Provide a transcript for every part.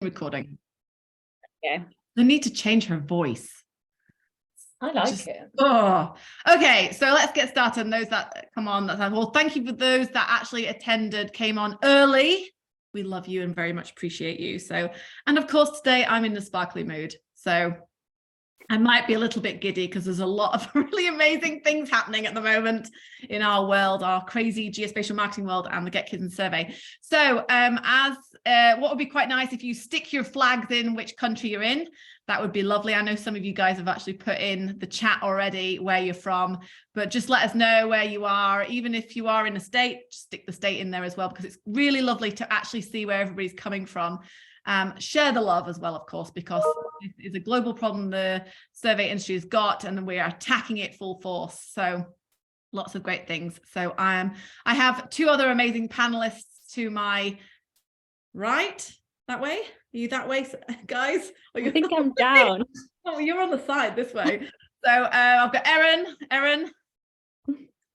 recording. Okay. I need to change her voice. I like it. Oh, okay. So let's get started. And those that come on, well, thank you for those that actually attended, came on early. We love you and very much appreciate you. So, and of course, today I'm in the sparkly mood. So I might be a little bit giddy because there's a lot of really amazing things happening at the moment in our world, our crazy geospatial marketing world and the GKiS survey. So what would be quite nice if you stick your flags in which country you're in. That would be lovely. I know some of you guys have actually put in the chat already where you're from, but just let us know where you are. Even if you are in a state, just stick the state in there as well, because it's really lovely to actually see where everybody's coming from. Share the love as well, of course, because this is a global problem the survey industry has got, and we are attacking it full force. So lots of great things. So I have two other amazing panelists to my right. That way? Are you that way, guys? I think I'm down. Oh, you're on the side this way. So I've got Erin.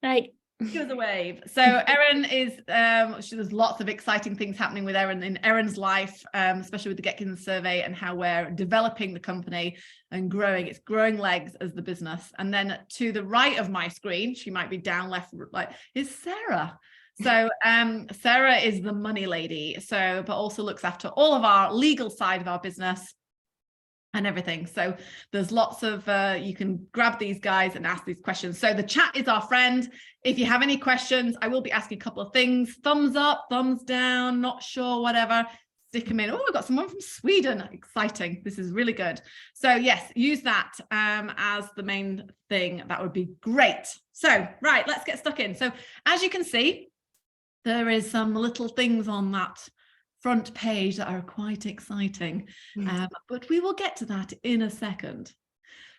Right. Give us a wave. So Erin is, there's lots of exciting things happening with Erin in Erin's life, especially with the GKiS survey and how we're developing the company and growing. It's growing legs as the business. And then to the right of my screen, she might be down left, like, is Sarah. So Sarah is the money lady, but also looks after all of our legal side of our business and everything. So there's lots of, you can grab these guys and ask these questions. So the chat is our friend. If you have any questions, I will be asking a couple of things. Thumbs up, thumbs down, not sure, whatever. Stick them in. Oh, I've got someone from Sweden. Exciting. This is really good. So yes, use that as the main thing. That would be great. So, right, let's get stuck in. So as you can see, there is some little things on that front page that are quite exciting, but we will get to that in a second.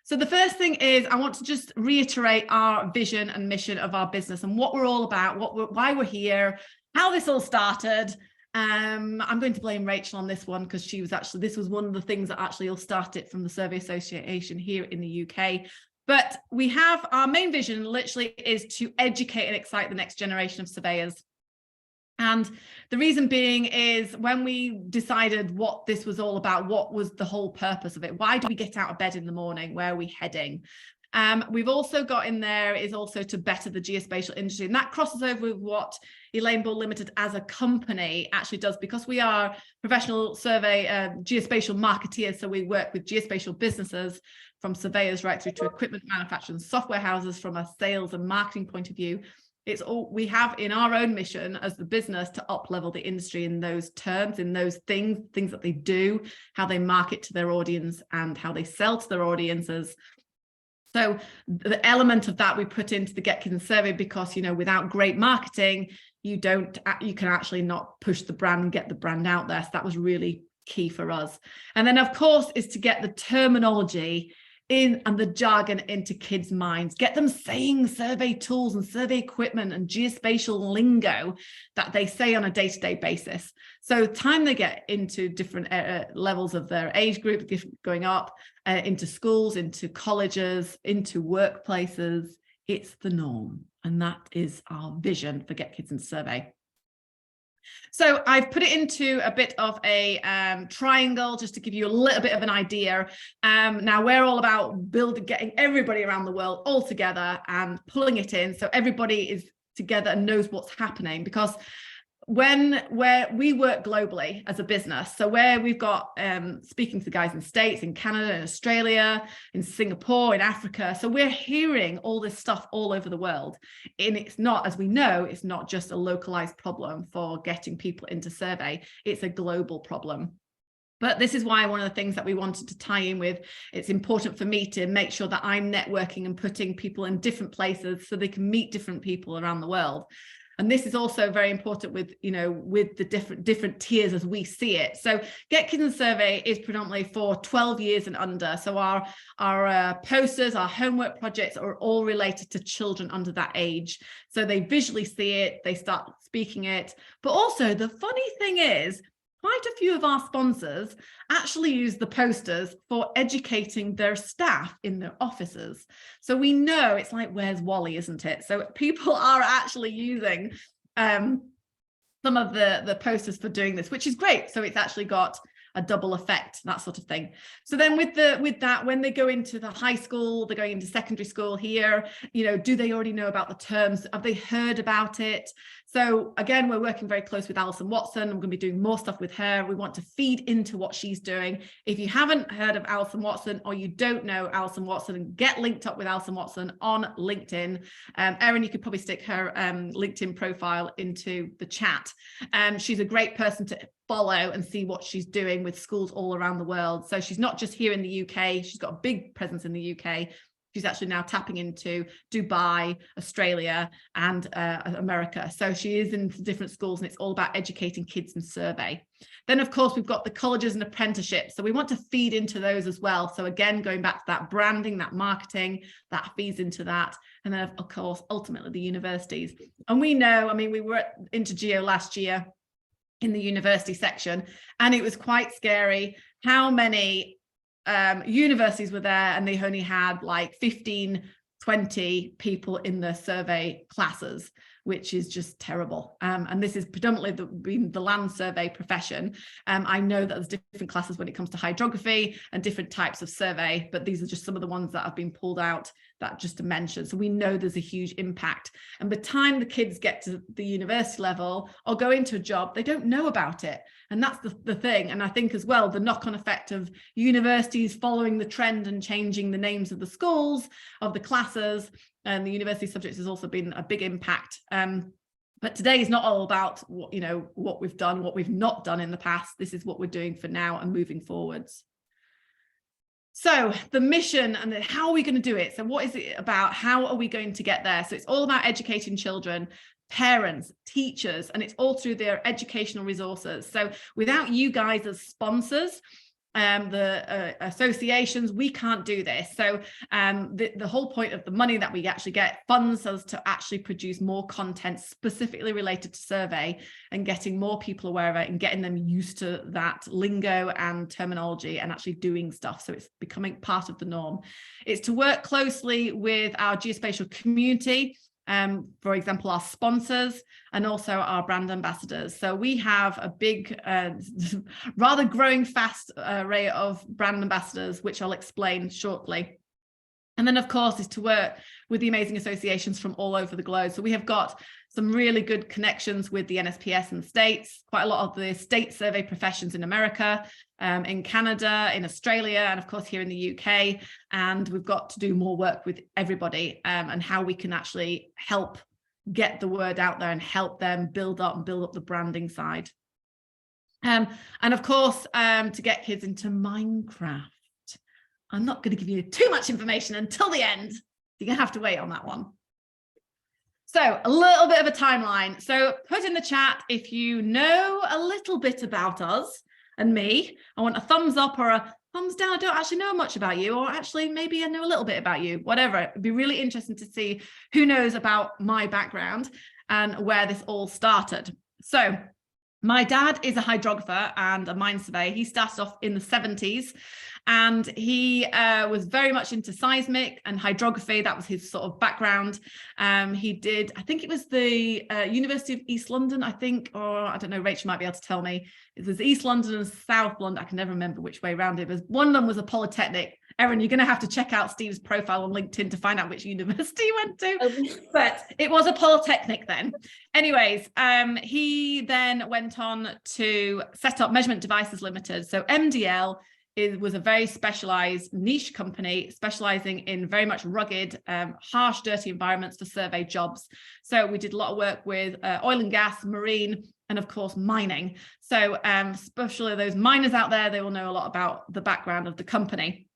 So the first thing is I want to just reiterate our vision and mission of our business and what we're all about, why we're here, how this all started. I'm going to blame Rachel on this one because this was one of the things that actually all started from the Survey Association here in the UK. But we have our main vision literally is to educate and excite the next generation of surveyors. And the reason being is when we decided what this was all about, what was the whole purpose of it? Why do we get out of bed in the morning? Where are we heading? We've also got in there is also to better the geospatial industry. And that crosses over with what Elaine Bull Limited as a company actually does, because we are professional survey geospatial marketeers. So we work with geospatial businesses from surveyors right through to equipment manufacturers, software houses from a sales and marketing point of view. It's all we have in our own mission as the business to up-level the industry in those terms, in those things that they do, how they market to their audience and how they sell to their audiences. So the element of that we put into the GKiS survey because, without great marketing, you can actually not push the brand and get the brand out there. So that was really key for us. And then, of course, is to get the terminology and the jargon into kids' minds, get them saying survey tools and survey equipment and geospatial lingo that they say on a day-to-day basis. So time they get into different levels of their age group, going up into schools, into colleges, into workplaces, it's the norm. And that is our vision for GKiS survey. So I've put it into a bit of a triangle just to give you a little bit of an idea. Now we're all about getting everybody around the world all together and pulling it in so everybody is together and knows what's happening, because where we work globally as a business, so where we've got speaking to the guys in the States, in Canada, in Australia, in Singapore, in Africa, so we're hearing all this stuff all over the world, and it's not, as we know, it's not just a localized problem for getting people into survey, it's a global problem. But this is why one of the things that we wanted to tie in with, it's important for me to make sure that I'm networking and putting people in different places so they can meet different people around the world. And this is also very important with, with the different tiers as we see it. So GKiS survey is predominantly for 12 years and under. So our posters, our homework projects are all related to children under that age. So they visually see it, they start speaking it. But also the funny thing is, quite a few of our sponsors actually use the posters for educating their staff in their offices. So we know it's like, where's Wally, isn't it? So people are actually using some of the posters for doing this, which is great. So it's actually got a double effect, that sort of thing. So then with that, when they go into the high school, they're going into secondary school here, do they already know about the terms? Have they heard about it? So again, we're working very close with Alison Watson. We're going to be doing more stuff with her. We want to feed into what she's doing. If you haven't heard of Alison Watson, or you don't know Alison Watson, get linked up with Alison Watson on LinkedIn. Erin, you could probably stick her LinkedIn profile into the chat. She's a great person to follow and see what she's doing with schools all around the world. So she's not just here in the UK, she's got a big presence in the UK. She's actually now tapping into Dubai, Australia, and America. So she is in different schools, and it's all about educating kids in survey. Then, of course, we've got the colleges and apprenticeships. So we want to feed into those as well. So again, going back to that branding, that marketing, that feeds into that. And then, of course, ultimately the universities. And we know, I mean, we were at Intergeo last year in the university section, and it was quite scary how many universities were there, and they only had like 15, 20 people in the survey classes, which is just terrible. And this is predominantly the land survey profession. I know that there's different classes when it comes to hydrography and different types of survey, but these are just some of the ones that have been pulled out that just to mention. So we know there's a huge impact. And by the time the kids get to the university level or go into a job, they don't know about it. And that's the thing. And I think as well, the knock-on effect of universities following the trend and changing the names of the schools, of the classes, and the university subjects has also been a big impact. But today is not all about what we've done, what we've not done in the past. This is what we're doing for now and moving forwards. So the mission and how are we going to do it? So what is it about? How are we going to get there? So it's all about educating children, parents, teachers, and it's all through their educational resources. So without you guys as sponsors, the associations, we can't do this. So the whole point of the money that we actually get funds us to actually produce more content specifically related to survey and getting more people aware of it and getting them used to that lingo and terminology and actually doing stuff. So it's becoming part of the norm. It's to work closely with our geospatial community, for example, our sponsors and also our brand ambassadors. So we have a big, rather growing fast array of brand ambassadors, which I'll explain shortly. And then, of course, is to work with the amazing associations from all over the globe. So we have got some really good connections with the NSPS in the States, quite a lot of the state survey professions in America, in Canada, in Australia, and of course here in the UK. And we've got to do more work with everybody and how we can actually help get the word out there and help them build up the branding side. And of course, to get kids into Minecraft. I'm not going to give you too much information until the end. You're going to have to wait on that one. So a little bit of a timeline. So put in the chat if you know a little bit about us and me. I want a thumbs up or a thumbs down. I don't actually know much about you, or actually maybe I know a little bit about you, whatever. It'd be really interesting to see who knows about my background and where this all started. So my dad is a hydrographer and a mine surveyor. He started off in the 70s. And he was very much into seismic and hydrography. That was his sort of background. He did, I think it was the University of East London, I think, or I don't know, Rachel might be able to tell me. It was East London and South London. I can never remember which way around it was. One of them was a polytechnic. Erin, you're going to have to check out Steve's profile on LinkedIn to find out which university he went to. But it was a polytechnic then. Anyways, he then went on to set up Measurement Devices Limited. So MDL was a very specialized niche company specializing in very much rugged, harsh, dirty environments for survey jobs. So we did a lot of work with oil and gas, marine, and of course, mining. So especially those miners out there, they will know a lot about the background of the company.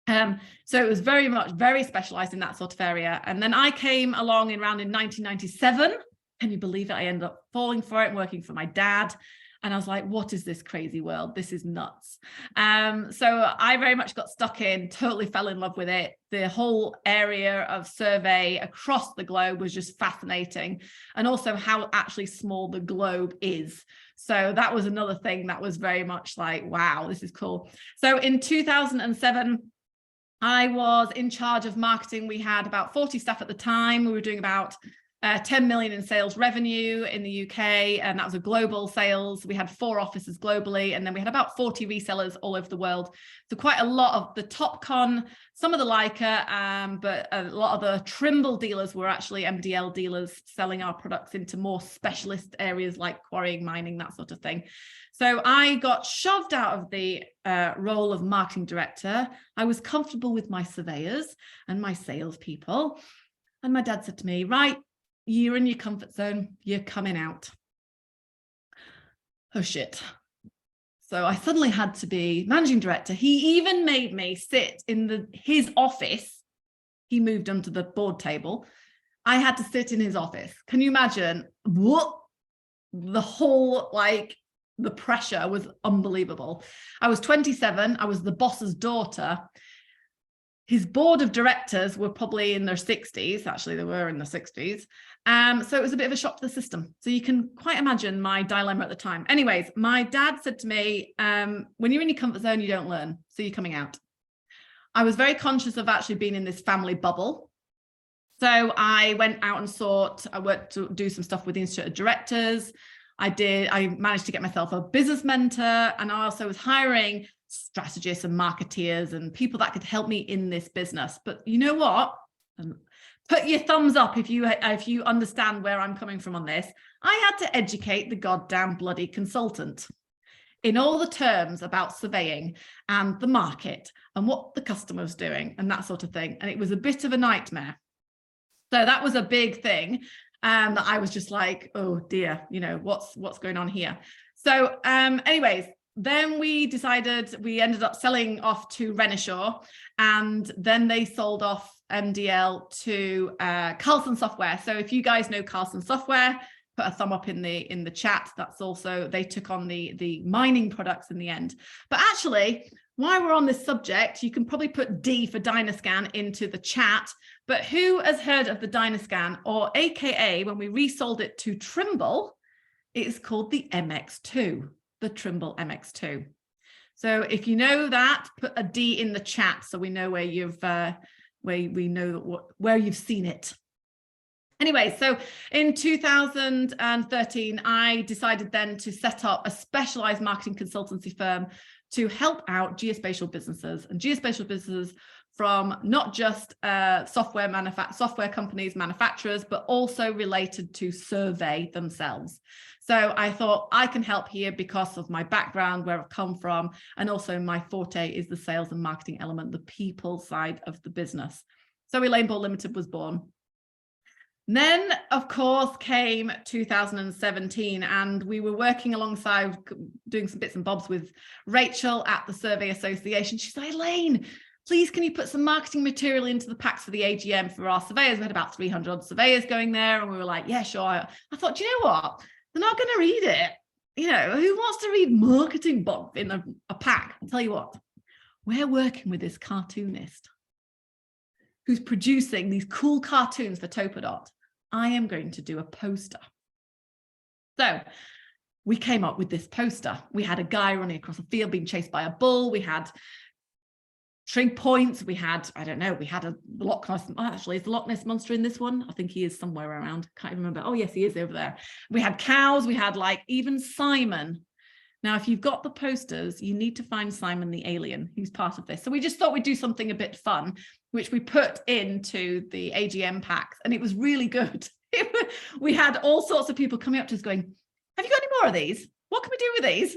So it was very specialized in that sort of area. And then I came along around in 1997. Can you believe it? I ended up falling for it and working for my dad. And I was like, what is this crazy world? This is nuts. So I very much got stuck in, totally fell in love with it. The whole area of survey across the globe was just fascinating. And also how actually small the globe is. So that was another thing that was very much like, wow, this is cool. So in 2007, I was in charge of marketing. We had about 40 staff at the time. We were doing about 10 million in sales revenue in the UK, and that was a global sales. We had 4 offices globally, and then we had about 40 resellers all over the world. So quite a lot of the Topcon, some of the Leica, but a lot of the Trimble dealers were actually MDL dealers selling our products into more specialist areas like quarrying, mining, that sort of thing. So I got shoved out of the role of marketing director. I was comfortable with my surveyors and my salespeople. And my dad said to me, right, you're in your comfort zone, you're coming out. Oh shit. So I suddenly had to be managing director. He even made me sit in his office. He moved onto the board table. I had to sit in his office. Can you imagine what the whole, like, the pressure was unbelievable. I was 27. I was the boss's daughter. His board of directors were probably in their 60s. Actually, they were in their 60s. So it was a bit of a shock to the system. So you can quite imagine my dilemma at the time. Anyways, my dad said to me, when you're in your comfort zone, you don't learn. So you're coming out. I was very conscious of actually being in this family bubble. So I went out and I worked to do some stuff with the Institute of Directors. I managed to get myself a business mentor, and I also was hiring strategists and marketeers and people that could help me in this business. But you know what? Put your thumbs up if you understand where I'm coming from on this. I had to educate the goddamn bloody consultant in all the terms about surveying and the market and what the customer was doing and that sort of thing. And it was a bit of a nightmare. So that was a big thing. That I was just like, oh dear, you know, what's going on here? So anyways, then we ended up selling off to Renishaw, and then they sold off MDL to Carlson Software. So if you guys know Carlson Software, put a thumb up in the chat. That's also, they took on the mining products in the end. But actually, while we're on this subject, you can probably put D for Dynascan into the chat. But who has heard of the Dynascan, or AKA when we resold it to Trimble, it is called the MX2, the Trimble MX2. So if you know that, put a D in the chat so we know where where you've seen it. Anyway, so in 2013, I decided then to set up a specialized marketing consultancy firm to help out geospatial businesses, and geospatial businesses from not just software companies, manufacturers, but also related to survey themselves. So I thought I can help here because of my background, where I've come from, and also my forte is the sales and marketing element, the people side of the business. So Elaine Ball Limited was born. Then, of course, came 2017, and we were working alongside, doing some bits and bobs with Rachel at the Survey Association. She's like, Elaine, please, can you put some marketing material into the packs for the AGM for our surveyors? We had about 300 surveyors going there, and we were like, yeah, sure. I thought, do you know what? They're not going to read it. You know, who wants to read marketing book in a pack? I'll tell you what, we're working with this cartoonist who's producing these cool cartoons for Topodot. I am going to do a poster. So we came up with this poster. We had a guy running across a field being chased by a bull. We had trig points. We had, I don't know, we had a Loch Ness, actually, is the Loch Ness Monster in this one? I think he is somewhere around. Can't even remember. Oh, yes, he is over there. We had cows. We had like even Simon. Now, if you've got the posters, you need to find Simon the alien, who's part of this. So we just thought we'd do something a bit fun, which we put into the AGM packs, and it was really good. We had all sorts of people coming up to us going, have you got any more of these? What can we do with these?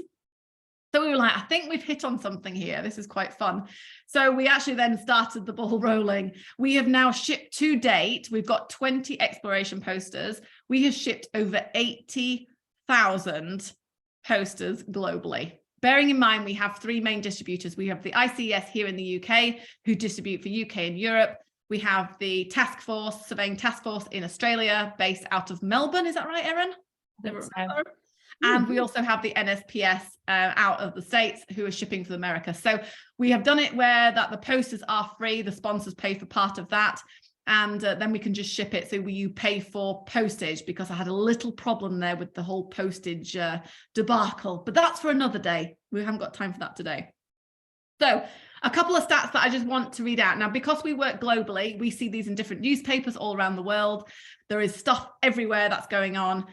So we were like, I think we've hit on something here. This is quite fun. So we actually then started the ball rolling. We have now shipped to date. We've got 20 exploration posters. We have shipped over 80,000 posters globally. Bearing in mind, we have 3 main distributors. We have the ICES here in the UK, who distribute for UK and Europe. We have the surveying task force in Australia, based out of Melbourne. Is that right, Erin? And we also have the NSPS out of the States, who are shipping for America. So we have done it where that the posters are free, the sponsors pay for part of that, and then we can just ship it. So you pay for postage, because I had a little problem there with the whole postage debacle, but that's for another day. We haven't got time for that today. So a couple of stats that I just want to read out. Now, because we work globally, we see these in different newspapers all around the world. There is stuff everywhere that's going on.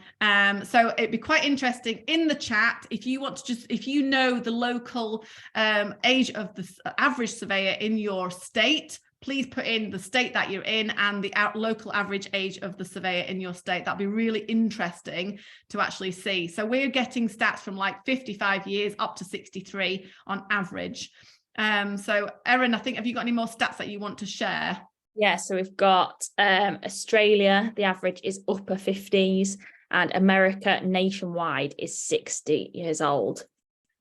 So it'd be quite interesting in the chat, if you want to if you know the local age of the average surveyor in your state, please put in the state that you're in and the local average age of the surveyor in your state. That'd be really interesting to actually see. So we're getting stats from like 55 years up to 63 on average. So Erin, I think, have you got any more stats that you want to share? Yeah, so we've got Australia, the average is upper 50s, and America nationwide is 60 years old.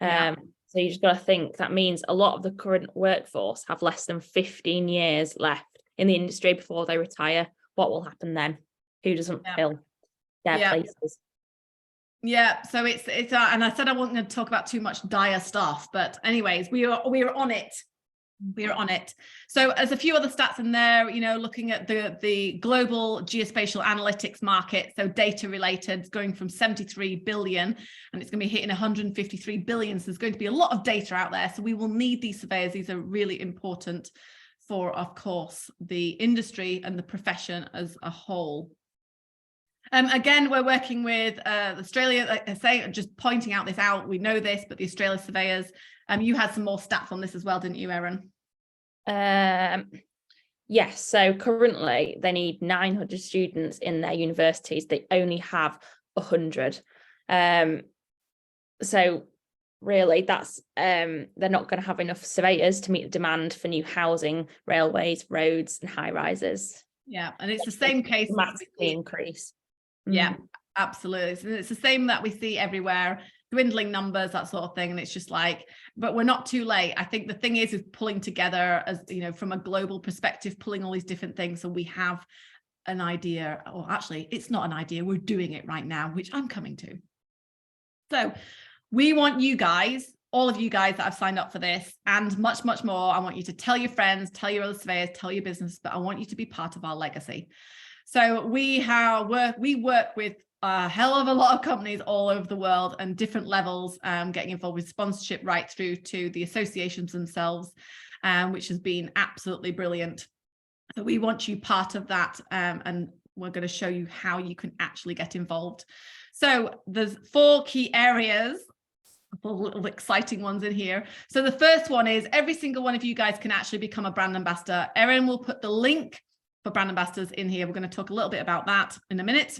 So you just got to think that means a lot of the current workforce have less than 15 years left in the industry before they retire. What will happen then? Who doesn't fill their places? Yeah, so it's and I said I wasn't going to talk about too much dire stuff, but anyways, we are on it. We're on it. So there's a few other stats in there, you know, looking at the global geospatial analytics market. So data related, going from 73 billion and it's going to be hitting 153 billion. So there's going to be a lot of data out there. So we will need these surveyors. These are really important for, of course, the industry and the profession as a whole. Again, we're working with Australia, like I say, just pointing out we know this, but the Australia surveyors, you had some more stats on this as well, didn't you, Erin? Yes, so currently they need 900 students in their universities. They only have 100. So really that's they're not going to have enough surveyors to meet the demand for new housing, railways, roads and high rises. Yeah, and it's the same case. Massively increase. Yeah, absolutely. So it's the same that we see everywhere, dwindling numbers, that sort of thing. And it's just like, but we're not too late. I think the thing is pulling together, as you know, from a global perspective, pulling all these different things. So we have an idea, or actually it's not an idea, we're doing it right now, which I'm coming to. So we want you guys, all of you guys that have signed up for this and much, much more. I want you to tell your friends, tell your other surveyors, tell your business, but I want you to be part of our legacy. So we work with a hell of a lot of companies all over the world and different levels, getting involved with sponsorship right through to the associations themselves, which has been absolutely brilliant. So we want you part of that, and we're going to show you how you can actually get involved. So there's 4 key areas, little exciting ones in here. So the first one is every single one of you guys can actually become a brand ambassador. Erin will put the link for brand ambassadors in here. We're going to talk a little bit about that in a minute.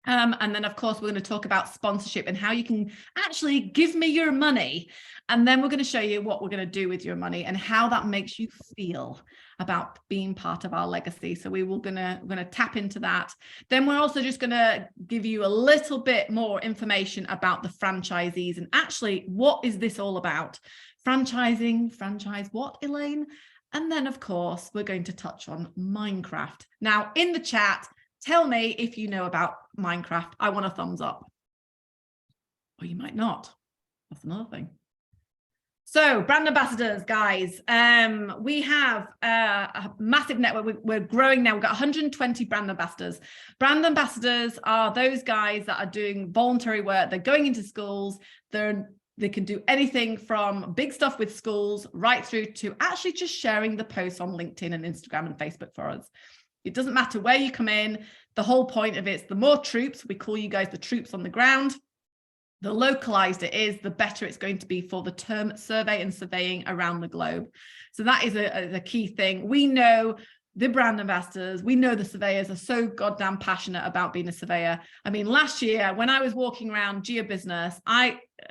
And then, of course, we're going to talk about sponsorship and how you can actually give me your money. And then we're going to show you what we're going to do with your money and how that makes you feel about being part of our legacy. So we're going to tap into that. Then we're also just going to give you a little bit more information about the franchisees and actually what is this all about? Franchising, franchise what, Elaine? And then, of course, we're going to touch on Minecraft. Now, in the chat, tell me if you know about Minecraft. I want a thumbs up. Or you might not. That's another thing. So, brand ambassadors, guys. We have a massive network. We're growing now. We've got 120 brand ambassadors. Brand ambassadors are those guys that are doing voluntary work. They're going into schools. They can do anything from big stuff with schools right through to actually just sharing the posts on LinkedIn and Instagram and Facebook for us. It doesn't matter where you come in. The whole point of it is the more troops, we call you guys the troops on the ground, the localized it is, the better it's going to be for the term survey and surveying around the globe. So that is a key thing. We know the brand ambassadors, we know the surveyors are so goddamn passionate about being a surveyor. I mean, last year when I was walking around GeoBusiness,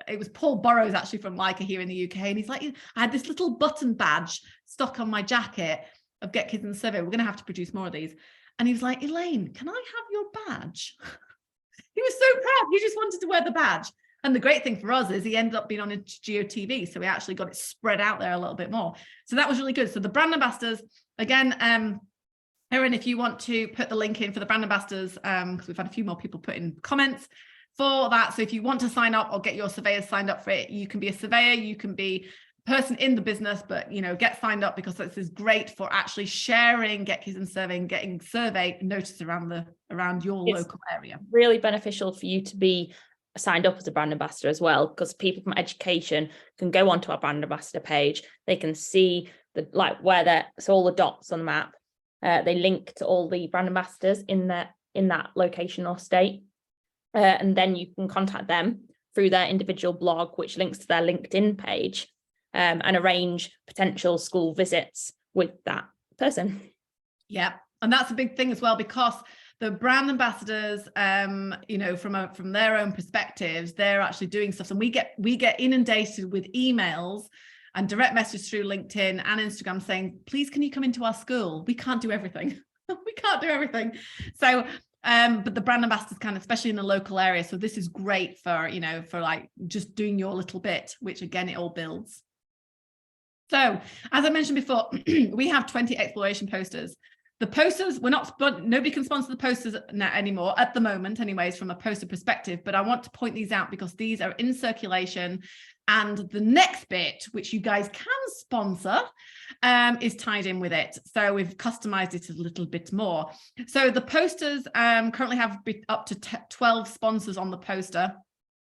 it was Paul Burrows actually from Leica here in the UK, and he's like, I had this little button badge stuck on my jacket of GKiS and Survey. We're going to have to produce more of these. And he was like, Elaine, can I have your badge? He was so proud. He just wanted to wear the badge. And the great thing for us is he ended up being on Geo TV. So we actually got it spread out there a little bit more. So that was really good. So the brand ambassadors, again, Erin, if you want to put the link in for the brand ambassadors, because we've had a few more people put in comments for that. So if you want to sign up or get your surveyors signed up for it, you can be a surveyor, you can be a person in the business, but get signed up, because this is great for actually sharing GKiS and surveying, getting survey notice around your local area. Really beneficial for you to be signed up as a brand ambassador as well, because people from education can go onto our brand ambassador page. They can see the so all the dots on the map. They link to all the brand ambassadors in that location or state, and then you can contact them through their individual blog, which links to their LinkedIn page, and arrange potential school visits with that person. Yeah, and that's a big thing as well, because the brand ambassadors, you know, from their own perspectives, they're actually doing stuff, and we get inundated with emails and direct messages through LinkedIn and Instagram saying, please, can you come into our school? We can't do everything. We can't do everything. So, but the brand ambassadors can, especially in the local area. So this is great for, you know, for like just doing your little bit, which again, it all builds. So as I mentioned before, we have 20 exploration posters. The posters, nobody can sponsor the posters anymore at the moment, anyways, from a poster perspective, but I want to point these out because these are in circulation. And the next bit, which you guys can sponsor, is tied in with it. So we've customized it a little bit more. So the posters currently have up to 12 sponsors on the poster.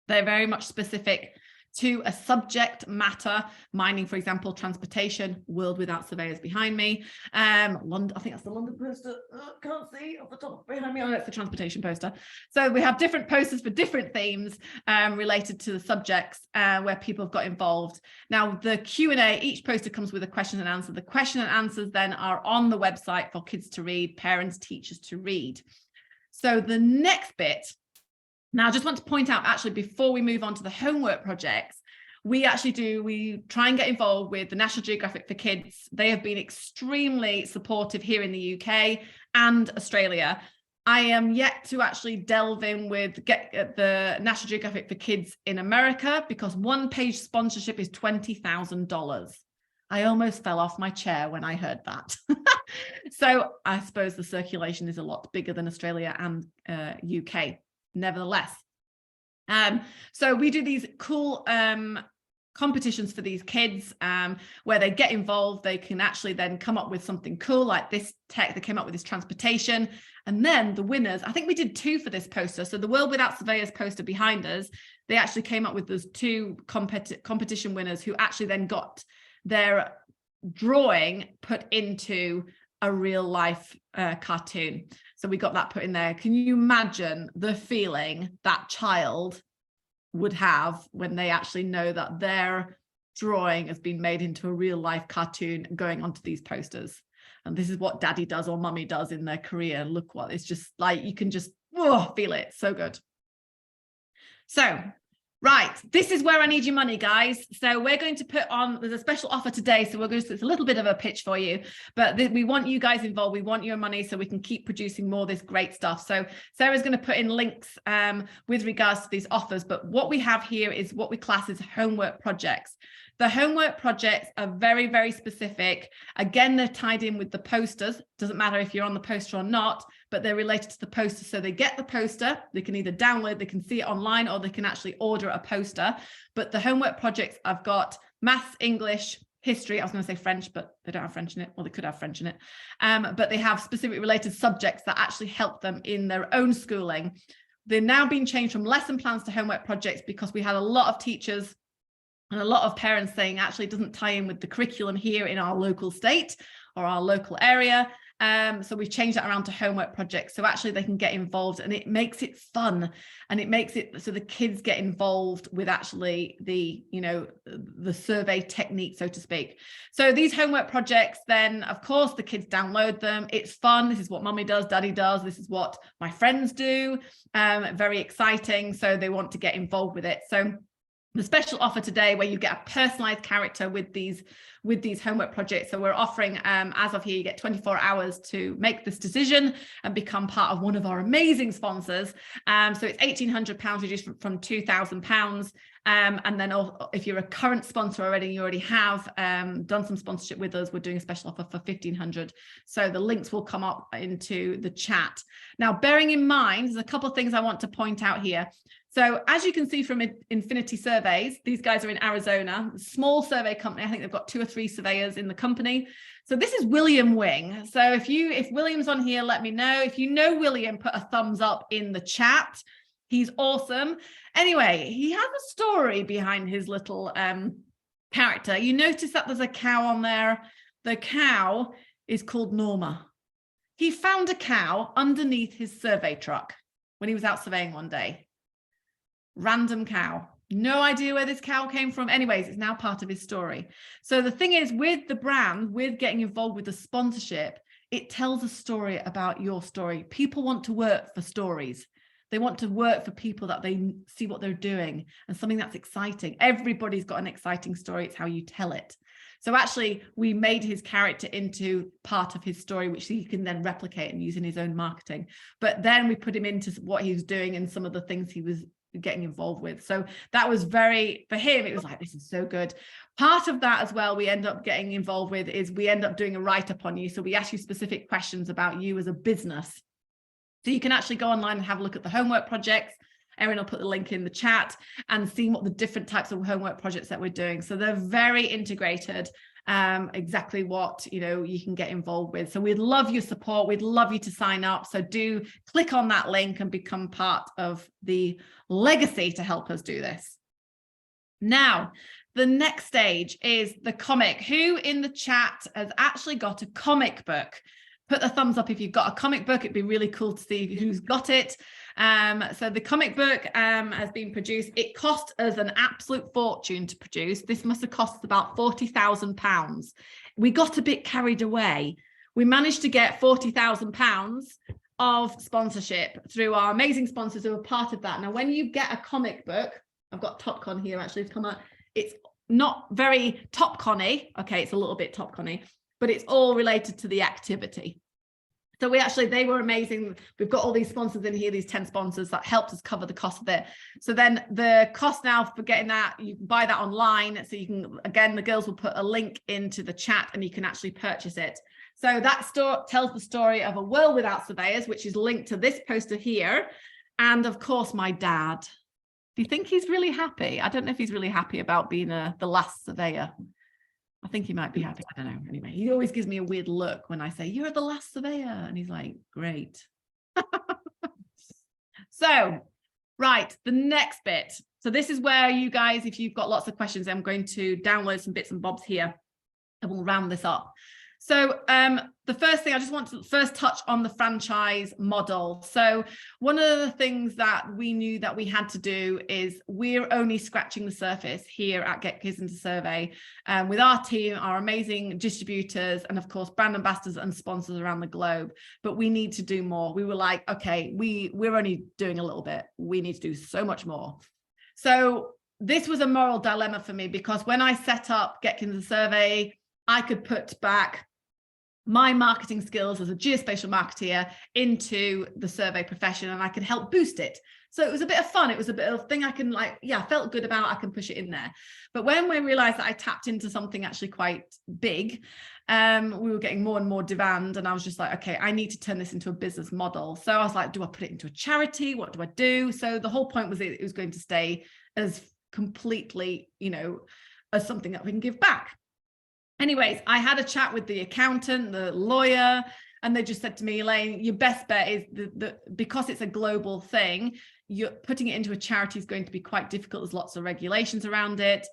They're very much specific to a subject matter, mining, for example, transportation, world without surveyors behind me. London, I think that's the London poster. Can't see off the top behind me. Oh, that's the transportation poster. So we have different posters for different themes related to the subjects where people have got involved. Now, the Q&A, each poster comes with a question and answer. The question and answers then are on the website for kids to read, parents, teachers to read. So the next bit, now, I just want to point out, actually, before we move on to the homework projects, we try and get involved with the National Geographic for Kids. They have been extremely supportive here in the UK and Australia. I am yet to actually delve in with the National Geographic for Kids in America, because one page sponsorship is $20,000. I almost fell off my chair when I heard that. So I suppose the circulation is a lot bigger than Australia and UK. Nevertheless, so we do these cool competitions for these kids where they get involved. They can actually then come up with something cool like this tech. They came up with this transportation, and then the winners, I think we did 2 for this poster. So the World Without Surveyors poster behind us, they actually came up with those 2 competition winners who actually then got their drawing put into a real life cartoon. So we got that put in there. Can you imagine the feeling that child would have when they actually know that their drawing has been made into a real life cartoon going onto these posters? And this is what daddy does or mummy does in their career. Look what it's just like, you can just feel it. So good. So, right, this is where I need your money, guys. So we're going to put on, there's a special offer today. So it's a little bit of a pitch for you, but we want you guys involved. We want your money so we can keep producing more of this great stuff. So Sarah's going to put in links with regards to these offers. But what we have here is what we class as homework projects. The homework projects are very, very specific. Again, they're tied in with the posters. Doesn't matter if you're on the poster or not, but they're related to the poster. So they get the poster, they can either download, they can see it online, or they can actually order a poster. But the homework projects, I've got maths, English, history. I was going to say French, but they don't have French in it. Well, they could have French in it. But they have specific related subjects that actually help them in their own schooling. They're now being changed from lesson plans to homework projects because we had a lot of teachers and a lot of parents saying actually it doesn't tie in with the curriculum here in our local state or our local area. So we've changed that around to homework projects. So actually they can get involved, and it makes it fun, and it makes it so the kids get involved with actually the, you know, the survey technique, so to speak. So these homework projects, then of course the kids download them. It's fun. This is what mommy does, daddy does. This is what my friends do. Very exciting. So they want to get involved with it. So the special offer today, where you get a personalized character with these homework projects. So we're offering, as of here, you get 24 hours to make this decision and become part of one of our amazing sponsors. So it's £1,800 reduced from £2,000. And then if you're a current sponsor already, you already have done some sponsorship with us, we're doing a special offer for £1,500. So the links will come up into the chat. Now, bearing in mind, there's a couple of things I want to point out here. So as you can see from Infinity Surveys, these guys are in Arizona, small survey company. I think they've got 2 or 3 surveyors in the company. So this is William Wing. So if William's on here, let me know. If you know William, put a thumbs up in the chat. He's awesome. Anyway, he has a story behind his little character. You notice that there's a cow on there. The cow is called Norma. He found a cow underneath his survey truck when he was out surveying one day. Random cow. No idea where this cow came from. Anyways, it's now part of his story. So the thing is, with the brand, with getting involved with the sponsorship, it tells a story about your story. People want to work for stories. They want to work for people that they see what they're doing and something that's exciting. Everybody's got an exciting story. It's how you tell it. So actually, we made his character into part of his story, which he can then replicate and use in his own marketing. But then we put him into what he was doing and some of the things he was getting involved with. So that was very, for him, it was like, this is so good. Part of that as well, we end up getting involved with is we end up doing a write-up on you. So we ask you specific questions about you as a business. So you can actually go online and have a look at the homework projects. Erin will put the link in the chat and see what the different types of homework projects that we're doing. So they're very integrated, exactly what, you know, you can get involved with. So we'd love your support. We'd love you to sign up. So do click on that link and become part of the legacy to help us do this. Now, the next stage is the comic. Who in the chat has actually got a comic book? Put the thumbs up if you've got a comic book. It'd be really cool to see who's got it. So the comic book has been produced. It cost us an absolute fortune to produce. This must have cost about £40,000. We got a bit carried away. We managed to get £40,000 of sponsorship through our amazing sponsors who are part of that. Now, when you get a comic book, I've got TopCon here actually to come out. It's not very TopCon-y. Okay, it's a little bit TopCon-y, but it's all related to the activity. So they were amazing. We've got all these sponsors in here, these 10 sponsors that helped us cover the cost of it. So then the cost now for getting that, you can buy that online. So you can, again, the girls will put a link into the chat and you can actually purchase it. So that tells the story of a world without surveyors, which is linked to this poster here. And of course, my dad. Do you think he's really happy? I don't know if he's really happy about being the last surveyor. I think he might be happy. I don't know. Anyway, he always gives me a weird look when I say, you're the last surveyor. And he's like, great. So, right, the next bit. So this is where you guys, if you've got lots of questions, I'm going to download some bits and bobs here and we'll round this up. So the first thing I just want to first touch on the franchise model. So one of the things that we knew that we had to do is we're only scratching the surface here at GKiS Into Survey with our team, our amazing distributors, and of course, brand ambassadors and sponsors around the globe. But we need to do more. We were like, okay, we're only doing a little bit. We need to do so much more. So this was a moral dilemma for me because when I set up GKiS Into Survey, I could put back my marketing skills as a geospatial marketeer into the survey profession and I could help boost it. So it was a bit of fun. It was a bit of thing I can like, yeah, felt good about, I can push it in there. But when we realized that I tapped into something actually quite big, we were getting more and more demand and I was just like, okay, I need to turn this into a business model. So I was like, do I put it into a charity? What do I do? So the whole point was it was going to stay as completely, you know, as something that we can give back. Anyways, I had a chat with the accountant, the lawyer, and they just said to me, Elaine, your best bet is because it's a global thing, you're putting it into a charity is going to be quite difficult. There's lots of regulations around it.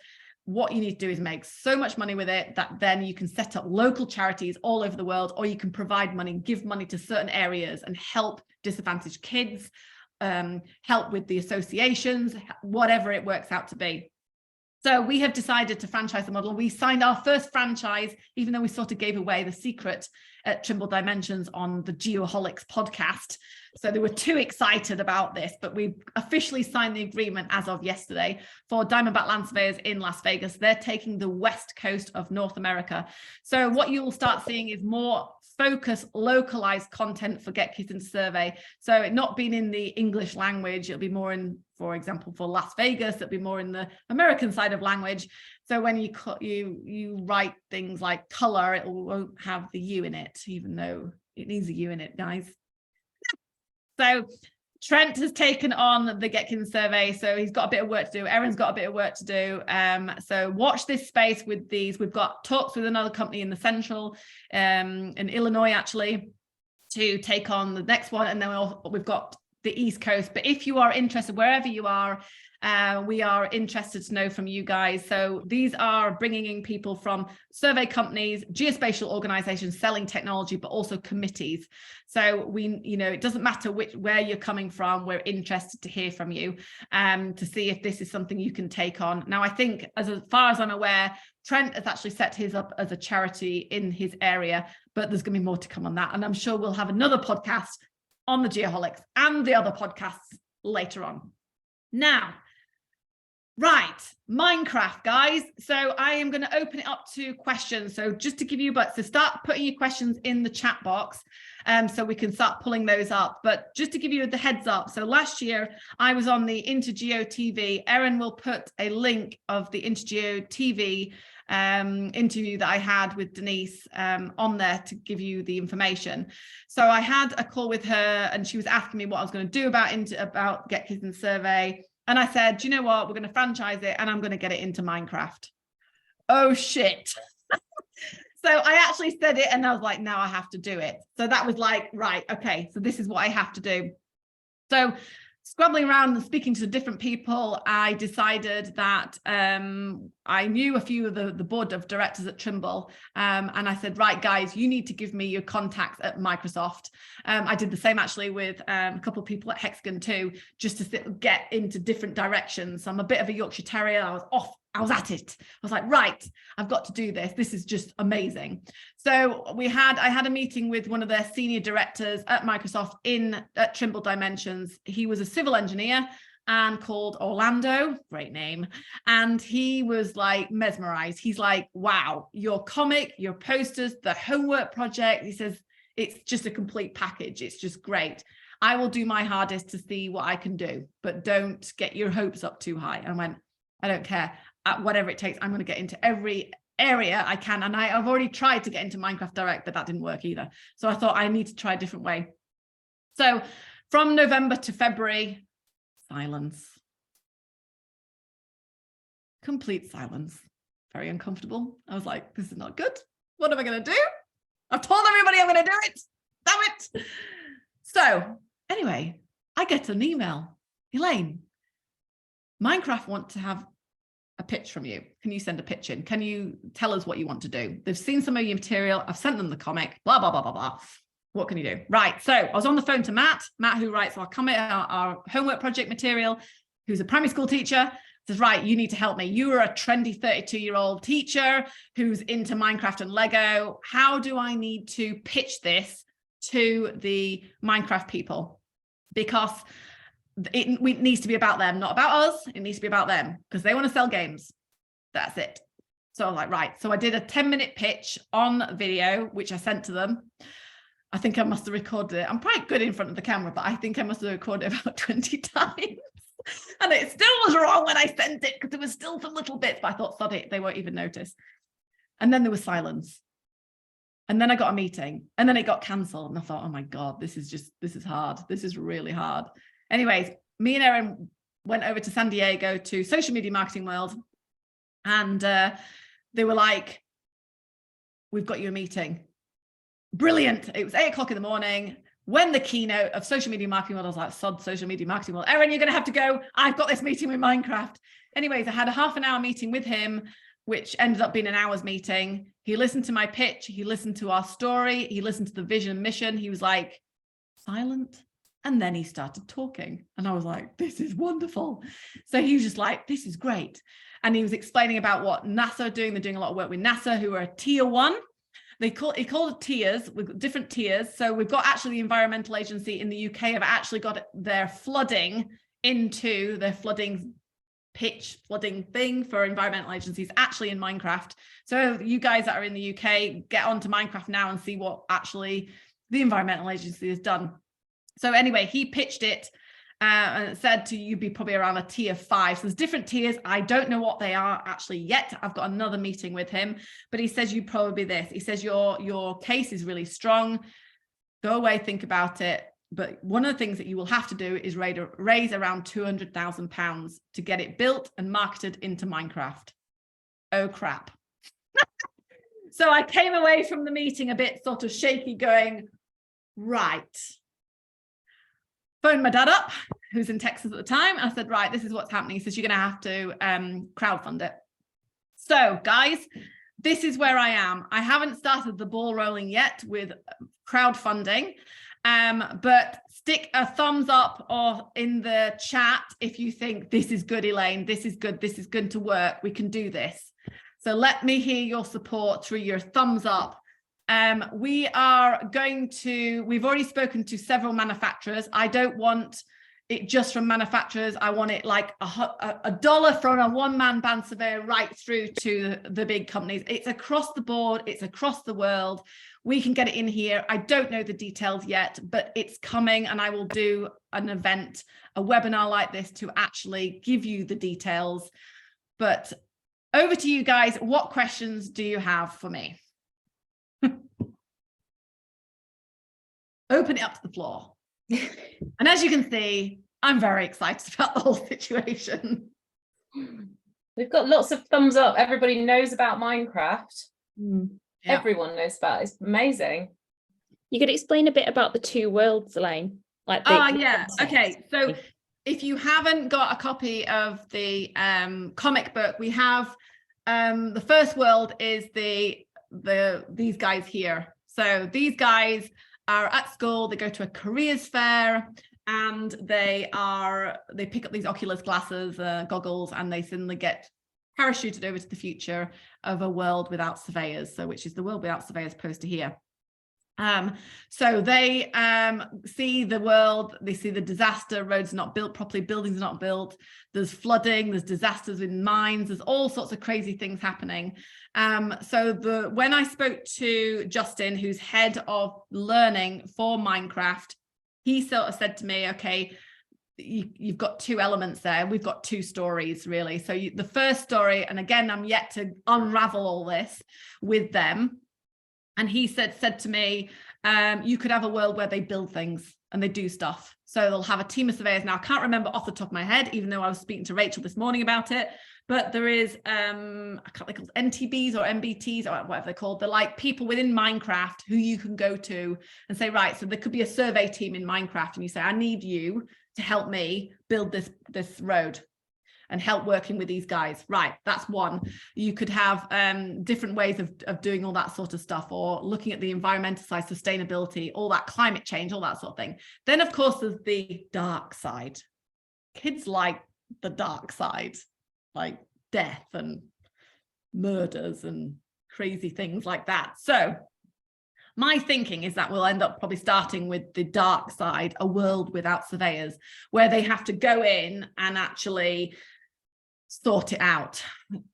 What you need to do is make so much money with it that then you can set up local charities all over the world, or you can provide money, give money to certain areas and help disadvantaged kids, help with the associations, whatever it works out to be. So we have decided to franchise the model. We signed our first franchise, even though we sort of gave away the secret at Trimble Dimensions on the Geoholics podcast. So they were too excited about this, but we officially signed the agreement as of yesterday for Diamondback Land Surveyors in Las Vegas. They're taking the west coast of North America. So what you'll start seeing is more focus, localized content for GKiS Into Survey. So it not being in the English language, it'll be more in, for example, for Las Vegas, it'll be more in the American side of language. So when you write things like color, it won't have the U in it, even though it needs a U in it, guys. So Trent has taken on the GKiS Into Survey, so he's got a bit of work to do. Erin's got a bit of work to do. So watch this space with these. We've got talks with another company in the central, in Illinois, actually, to take on the next one. And then we've got the East Coast. But if you are interested, wherever you are, we are interested to know from you guys. So these are bringing in people from survey companies, geospatial organizations selling technology, but also committees. So we, you know, it doesn't matter where you're coming from. We're interested to hear from you to see if this is something you can take on. Now, I think as far as I'm aware, Trent has actually set his up as a charity in his area, but there's going to be more to come on that. And I'm sure we'll have another podcast on the Geoholics and the other podcasts later on. Now, right, Minecraft, guys. So I am going to open it up to questions. So just to give you, so start putting your questions in the chat box so we can start pulling those up. But just to give you the heads up, so last year I was on the Intergeo TV. Erin will put a link of the Intergeo TV interview that I had with Denise on there to give you the information. So I had a call with her and she was asking me what I was going to do about GKiS and survey. And I said, do you know what? We're going to franchise it and I'm going to get it into Minecraft. Oh, shit. So I actually said it and I was like, now I have to do it. So that was like, right, okay, so this is what I have to do. So scrabbling around and speaking to different people, I decided that I knew a few of the board of directors at Trimble. And I said, right, guys, you need to give me your contacts at Microsoft. I did the same actually with a couple of people at Hexagon too, just to get into different directions. I'm a bit of a Yorkshire Terrier. I was at it. I was like, right, I've got to do this. This is just amazing. So I had a meeting with one of their senior directors at Microsoft at Trimble Dimensions. He was a civil engineer and called Orlando, great name. And he was like mesmerized. He's like, wow, your comic, your posters, the homework project. He says, it's just a complete package. It's just great. I will do my hardest to see what I can do, but don't get your hopes up too high. And I went, I don't care. Whatever it takes, I'm going to get into every area I can. And I've already tried to get into Minecraft Direct, but that didn't work either. So I thought I need to try a different way. So from November to February, silence. Complete silence. Very uncomfortable. I was like, this is not good. What am I going to do? I've told everybody I'm going to do it. Damn it. So anyway, I get an email. Elaine, Minecraft want to have a pitch from you. Can you send a pitch in? Can you tell us what you want to do? They've seen some of your material. I've sent them the comic, blah, blah, blah, blah, blah. What can you do? Right. So I was on the phone to Matt, who writes our comic, our homework project material, who's a primary school teacher, says, right, you need to help me. You are a trendy 32-year-old teacher who's into Minecraft and Lego. How do I need to pitch this to the Minecraft people? Because it needs to be about them, not about us. It needs to be about them because they want to sell games. That's it. So I was like, right. So I did a 10-minute pitch on video, which I sent to them. I think I must have recorded it. I'm quite good in front of the camera, but I think I must have recorded it about 20 times. And it still was wrong when I sent it because there was still some little bits, but I thought, sod it, they won't even notice. And then there was silence. And then I got a meeting and then it got cancelled. And I thought, oh my God, this is hard. This is really hard. Anyways, me and Erin went over to San Diego to Social Media Marketing World. And they were like, we've got you a meeting. Brilliant. It was 8 o'clock in the morning. When the keynote of Social Media Marketing World, I was like, sod Social Media Marketing World. Erin, you're going to have to go. I've got this meeting with Minecraft. Anyways, I had a half an hour meeting with him, which ended up being an hour's meeting. He listened to my pitch. He listened to our story. He listened to the vision and mission. He was like, silent. And then he started talking. And I was like, this is wonderful. So he was just like, this is great. And he was explaining about what NASA are doing. They're doing a lot of work with NASA, who are a tier 1. He called it tiers, with different tiers. So we've got actually the environmental agency in the UK have actually got their flooding into their flooding thing for environmental agencies actually in Minecraft. So you guys that are in the UK, get onto Minecraft now and see what actually the environmental agency has done. So anyway, he pitched it and it said to you be probably around a tier 5. So there's different tiers. I don't know what they are actually yet. I've got another meeting with him, but he says you'd probably be this. He says your case is really strong. Go away, think about it. But one of the things that you will have to do is raise around £200,000 to get it built and marketed into Minecraft. Oh, crap. So I came away from the meeting a bit sort of shaky going, right. phoned my dad up, who's in Texas at the time. I said, right, this is what's happening. He says, you're going to have to crowdfund it. So guys, this is where I am. I haven't started the ball rolling yet with crowdfunding, but stick a thumbs up or in the chat if you think this is good, Elaine, this is good to work, we can do this. So let me hear your support through your thumbs up. We've already spoken to several manufacturers. I don't want it just from manufacturers. I want it like a dollar from a one-man band surveyor right through to the big companies. It's across the board. It's across the world. We can get it in here. I don't know the details yet, but it's coming, and I will do an event, a webinar like this to actually give you the details. But over to you guys. What questions do you have for me? Open it up to the floor. And as you can see, I'm very excited about the whole situation. We've got lots of thumbs up. Everybody knows about Minecraft. Yeah. Everyone knows about it. It's amazing. You could explain a bit about the two worlds, Elaine. Like yeah. Okay. So if you haven't got a copy of the comic book, we have the first world is these guys here. So these guys are at school, they go to a careers fair, and they pick up these Oculus glasses, goggles, and they suddenly get parachuted over to the future of a world without surveyors, which is the world without surveyors poster here. So they see the world, they see the disaster, roads not built properly, buildings are not built, there's flooding, there's disasters in mines, there's all sorts of crazy things happening. So when I spoke to Justin, who's head of learning for Minecraft, he sort of said to me, okay, you've got two elements there. We've got two stories, really. So the first story, and again, I'm yet to unravel all this with them. And he said to me, you could have a world where they build things and they do stuff. So they'll have a team of surveyors. Now, I can't remember off the top of my head, even though I was speaking to Rachel this morning about it, but there is, I can't think of NTBs or MBTs or whatever they're called. They're like people within Minecraft who you can go to and say, right, so there could be a survey team in Minecraft, and you say, I need you to help me build this road and help working with these guys. Right, that's one. You could have different ways of doing all that sort of stuff, or looking at the environmental side, sustainability, all that, climate change, all that sort of thing. Then, of course, there's the dark side. Kids like the dark side, like death and murders and crazy things like that. So my thinking is that we'll end up probably starting with the dark side, a world without surveyors, where they have to go in and actually sort it out,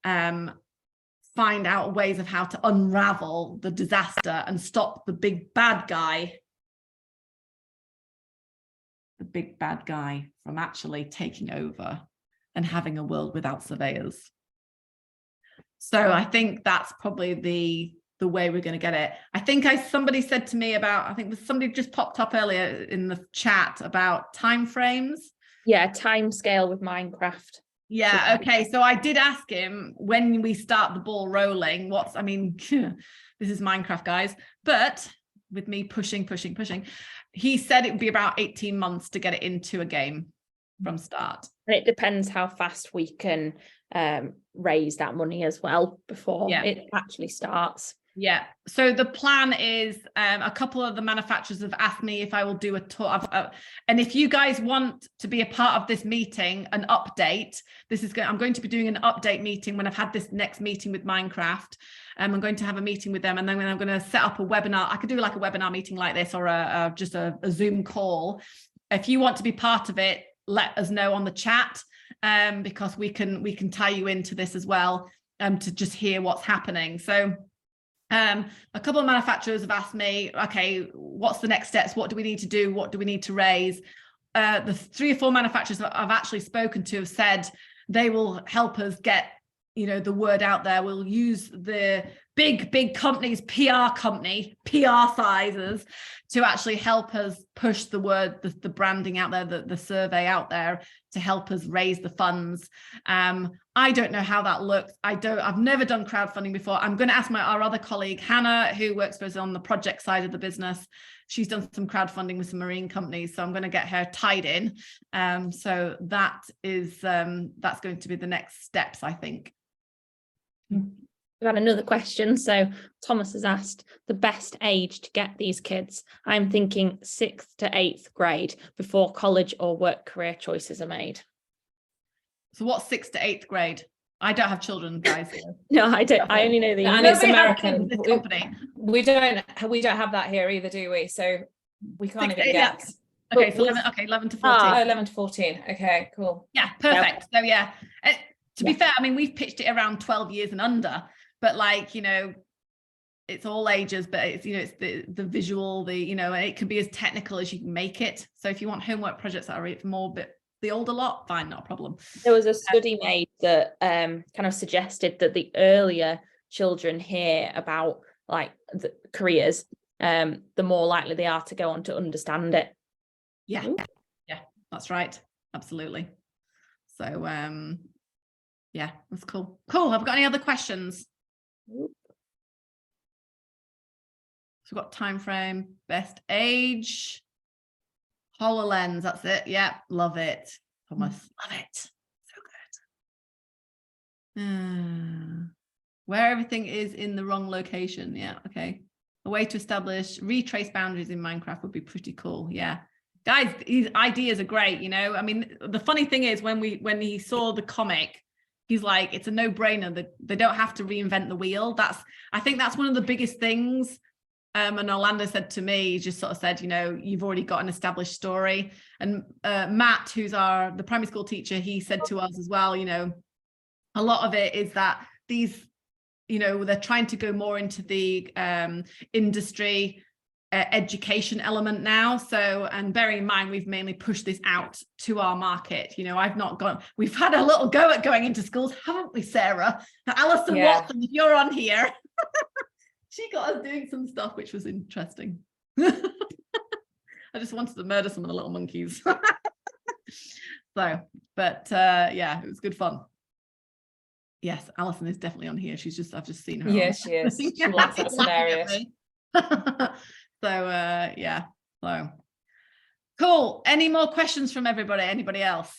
find out ways of how to unravel the disaster and stop the big bad guy from actually taking over and having a world without surveyors. So I think that's probably the way we're going to get it. I think somebody said to me about, I think somebody just popped up earlier in the chat about timeframes. Yeah, time scale with Minecraft. Yeah, okay. So I did ask him, when we start the ball rolling, this is Minecraft, guys, but with me pushing, he said it would be about 18 months to get it into a game from start. And it depends how fast we can raise that money as well before it actually starts. Yeah. So the plan is, a couple of the manufacturers have asked me if I will do a tour. And if you guys want to be a part of this meeting, an update, I'm going to be doing an update meeting when I've had this next meeting with Minecraft. I'm going to have a meeting with them, and then I'm going to set up a webinar. I could do like a webinar meeting like this, or just a Zoom call. If you want to be part of it, let us know on the chat, because we can tie you into this as well, to just hear what's happening. So a couple of manufacturers have asked me, okay, what's the next steps? What do we need to do? What do we need to raise? The 3 or 4 manufacturers that I've actually spoken to have said they will help us get, the word out there. We'll use the big companies, PR sizes, to actually help us push the word, the branding out there, the survey out there, to help us raise the funds. I don't know how that looks. I've never done crowdfunding before. I'm going to ask our other colleague, Hannah, who works for us on the project side of the business. She's done some crowdfunding with some marine companies, so I'm going to get her tied in. So that is, that's going to be the next steps, I think. We've had another question. So Thomas has asked the best age to get these kids. I'm thinking 6th to 8th grade before college or work career choices are made. So what's 6th to 8th grade? I don't have children, guys. No, I don't. I only know the And it's Nobody has American. kids in this company. We don't have that here either, do we? So we can't 6 even to 8, guess. Okay, so 11 to 14. Oh, 11 to 14. Okay, cool. Yeah, perfect. So yeah, to be fair, I mean, we've pitched it around 12 years and under, but like, you know, it's all ages, but it's, you know, it's the visual, you know, it can be as technical as you can make it. So if you want homework projects that are more bit the older lot, fine, not a problem. There was a study made that kind of suggested that the earlier children hear about like the careers, the more likely they are to go on to understand it. Yeah, yeah, that's right. Absolutely. So yeah, that's cool. Cool. Have we got any other questions? So we've got time frame, best age, HoloLens, that's it. Yeah, love it. Thomas, love it. So good. Where everything is in the wrong location. Yeah, okay. A way to retrace boundaries in Minecraft would be pretty cool. Yeah. Guys, his ideas are great, you know. I mean, the funny thing is when he saw the comic, he's like, it's a no-brainer that they don't have to reinvent the wheel. I think that's one of the biggest things. And Orlando said to me, he just sort of said, you know, you've already got an established story. And Matt, who's the primary school teacher, he said to us as well, you know, a lot of it is that these, you know, they're trying to go more into the industry education element now. So, and bearing in mind, we've mainly pushed this out to our market. You know, we've had a little go at going into schools, haven't we, Sarah? Alison Watson, if you're on here. She got us doing some stuff which was interesting. I just wanted to murder some of the little monkeys. So, but yeah, it was good fun. Yes, Alison is definitely on here. I've just seen her. Yes, she is. She laughs. That's hilarious. So yeah, so cool. Any more questions from everybody? Anybody else?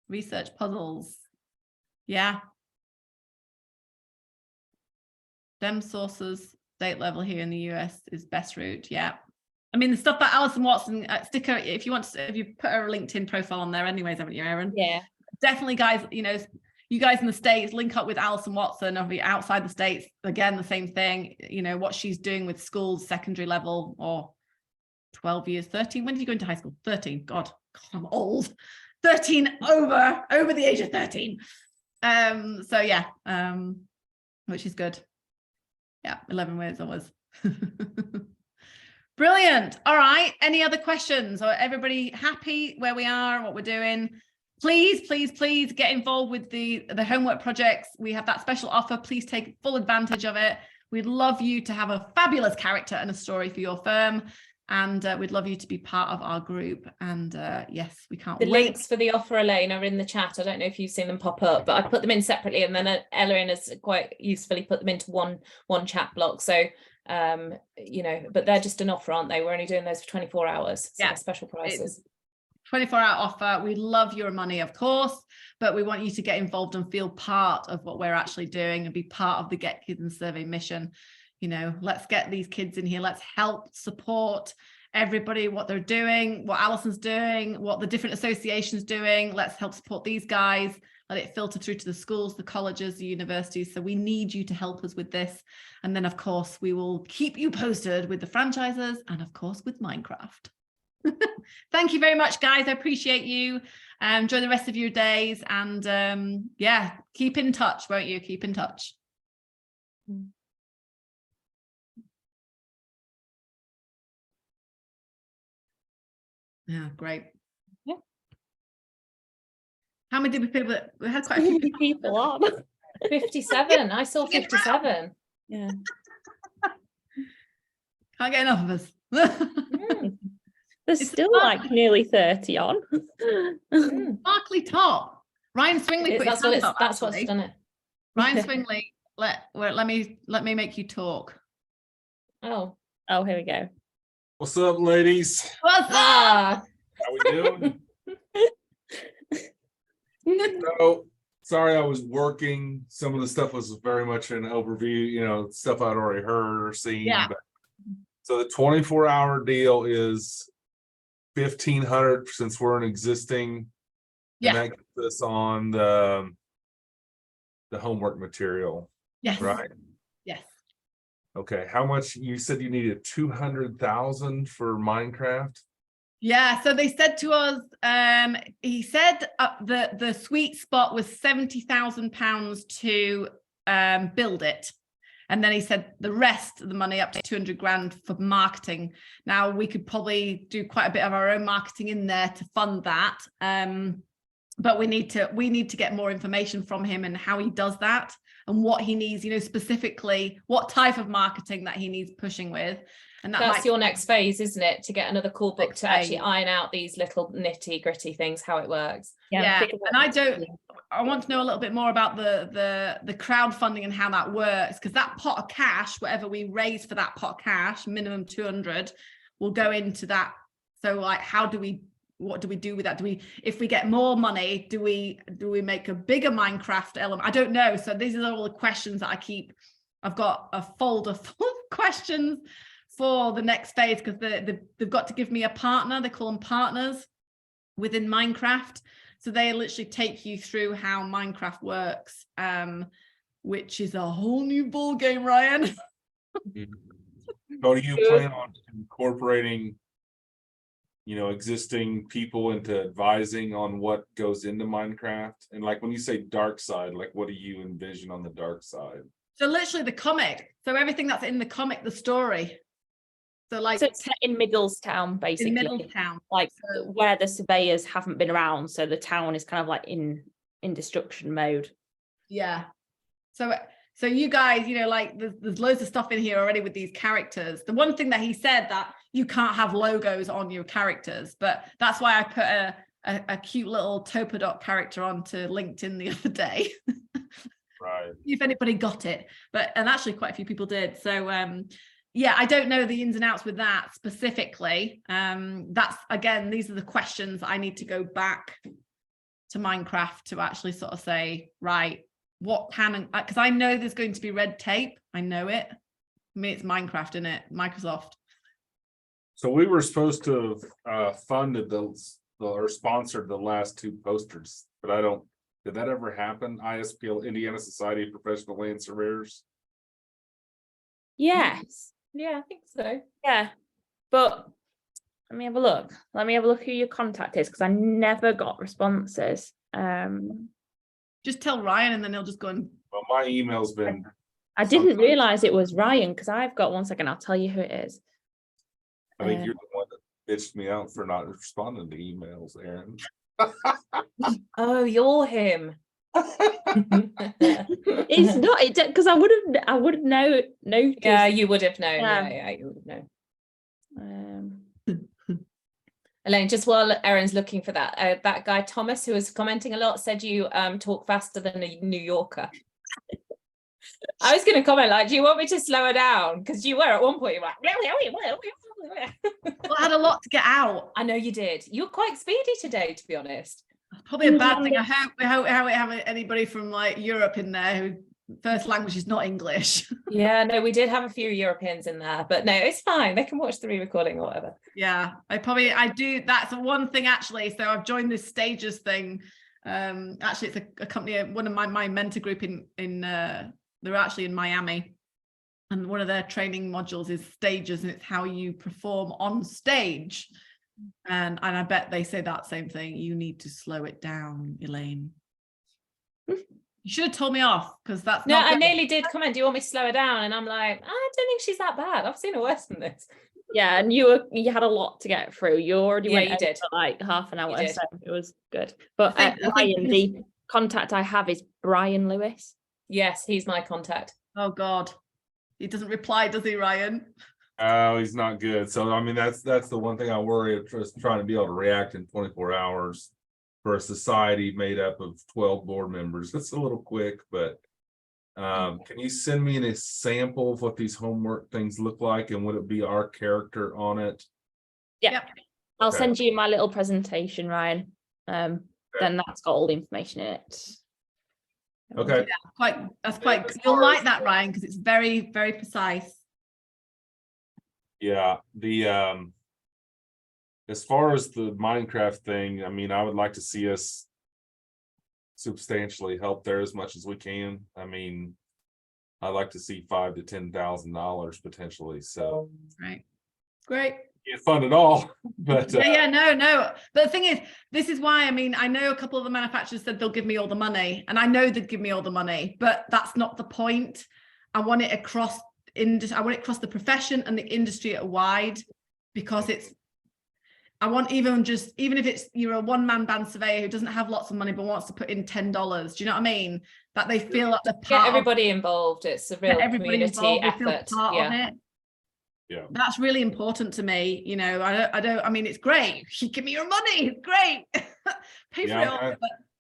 Research puzzles. Yeah. STEM sources, state level here in the US is best route. Yeah. I mean, the stuff that Alison Watson, sticker, if you put her LinkedIn profile on there anyways, haven't you, Erin? Yeah. Definitely, guys, you know, you guys in the States, link up with Alison Watson. Or outside the States, again, the same thing, you know, what she's doing with schools, secondary level, or 12 years, 13. When did you go into high school? 13. God, I'm old. 13 over the age of 13. So yeah, which is good. Yeah, 11 years I was. Brilliant. All right. Any other questions? Or everybody happy where we are, what we're doing? Please get involved with the homework projects. We have that special offer. Please take full advantage of it. We'd love you to have a fabulous character and a story for your firm. And we'd love you to be part of our group. And yes, we can't wait. The links for the offer, Elaine, are in the chat. I don't know if you've seen them pop up, but I put them in separately, and then Elaine has quite usefully put them into one chat block. So you know, but they're just an offer, aren't they? We're only doing those for 24 hours. So yeah, special prices. 24-hour offer. We love your money, of course, but we want you to get involved and feel part of what we're actually doing and be part of the Get Kids in Survey mission. You know, let's get these kids in here. Let's help support everybody, what they're doing, what Alison's doing, what the different associations doing. Let's help support these guys. Let it filter through to the schools, the colleges, the universities. So we need you to help us with this. And then, of course, we will keep you posted with the franchises and, of course, with Minecraft. Thank you very much, guys. I appreciate you. Enjoy the rest of your days. And yeah, keep in touch, won't you? Keep in touch. Yeah, great. Yeah. How many did we people? We had quite a few people on. 57. I saw 57. Yeah. Can't get enough of us. Mm. There's It's still sparkly. like nearly 30 on. Mm. Sparkly top. Ryan Swingley put his That's what hand it's. up, That's what's actually. done it. Ryan Swingley, let me make you talk. Oh. Oh, here we go. What's up, ladies? What's up? Ah. How we doing? So, sorry I was working. Some of the stuff was very much an overview, you know, stuff I'd already heard or seen. Yeah. But, so the 24-hour deal is 1,500 since we're an existing. Yeah. And that gets us on the homework material, Yes. right? Yes. Okay. How much? You said you needed 200,000 for Minecraft? Yeah, so they said to us, he said the sweet spot was £70,000 to build it. And then he said the rest of the money, up to 200 grand for marketing. Now we could probably do quite a bit of our own marketing in there to fund that. But we need to get more information from him and how he does that and what he needs, you know, specifically what type of marketing that he needs pushing with. And That's your next phase, isn't it? To get another cool book to actually iron out these little nitty gritty things, how it works. Yeah. And I want to know a little bit more about the crowdfunding and how that works, because that pot of cash, whatever we raise for that pot of cash, minimum 200, will go into that. So like, what do we do with that? If we get more money, do we make a bigger Minecraft element? I don't know. So these are all the questions that I've got a folder full of questions for the next phase, because they've got to give me a partner. They call them partners within Minecraft. So they literally take you through how Minecraft works, which is a whole new ball game, Ryan. So do you plan on incorporating, you know, existing people into advising on what goes into Minecraft? And like when you say dark side, like what do you envision on the dark side? So literally the comic. So everything that's in the comic, the story. So like, so it's set in Middlestown, basically. in Middletown, Like where the surveyors haven't been around. So the town is kind of like in destruction mode. Yeah. So you guys, you know, like there's loads of stuff in here already with these characters. The one thing that he said that you can't have logos on your characters, but that's why I put a cute little Topodot character onto LinkedIn the other day. Right. If anybody got it, and actually quite a few people did. So yeah, I don't know the ins and outs with that specifically. That's, again, these are the questions I need to go back to Minecraft to actually sort of say, right, what can, because I know there's going to be red tape. I know it. I mean, it's Minecraft, isn't it? Microsoft. So we were supposed to have funded or sponsored the last two posters, but did that ever happen? ISPL, Indiana Society of Professional Land Surveyors? Yes. Yeah, I think so. Yeah. But let me have a look. Let me have a look who your contact is, because I never got responses. Just tell Ryan and then he'll just go and. Well, my email's been. I didn't realize it was Ryan, because I've got, one second, I'll tell you who it is. I think you're the one that bitched me out for not responding to emails, Aaron. Oh, you're him. It's not it, because I would have noticed. Yeah, you would have known. Yeah. Yeah, you would have known. Um, Elaine, just while Erin's looking for that, that guy Thomas, who was commenting a lot, said you talk faster than a New Yorker. I was going to comment like, do you want me to slow her down? Because you were at one point, you were like, Well, I had a lot to get out. I know you did. You were quite speedy today, to be honest. Probably a bad thing. I hope we have anybody from like Europe in there who first language is not English. Yeah, no, we did have a few Europeans in there, but no, it's fine. They can watch the re-recording or whatever. Yeah, I do. That's one thing actually. So I've joined this Stages thing. Actually, it's a company. One of my mentor group in they're actually in Miami, and one of their training modules is Stages, and it's how you perform on stage. And I bet they say that same thing. You need to slow it down, Elaine. You should have told me off, because that's no. not I good. nearly did comment. Do you want me to slow her down? And I'm like, I don't think she's that bad. I've seen her worse than this. yeah, and you had a lot to get through. You already Yeah, went you over did. like half an hour, did. so it was good. But I think Ryan, the contact I have is Brian Lewis. Yes, he's my contact. Oh God, he doesn't reply, does he, Ryan? Oh, he's not good. So I mean, that's the one thing I worry of, just trying to be able to react in 24 hours for a society made up of 12 board members. That's a little quick, but can you send me a sample of what these homework things look like, and would it be our character on it? Yeah. Yep. I'll Okay. send you my little presentation, Ryan. Then that's got all the information in it. Okay. That's quite. You'll like that, Ryan, because it's very, very precise. Yeah, the as far as the Minecraft thing, I mean, I would like to see us substantially help there as much as we can. I mean, I'd like to see $5,000 to $10,000 potentially. So Right. Great. can't fund it all, but No. But the thing is, this is why, I mean, I know a couple of the manufacturers said they'll give me all the money, and I know they'd give me all the money, but that's not the point. I want it across the profession and the industry at wide, because I want even if you're a one-man band surveyor who doesn't have lots of money but wants to put in $10, do you know what I mean? That they feel like they're part Get everybody involved. It's a real community effort. Part of it. Yeah, That's really important to me. You know, I mean, it's great. You give me your money, it's great. Pay for it all.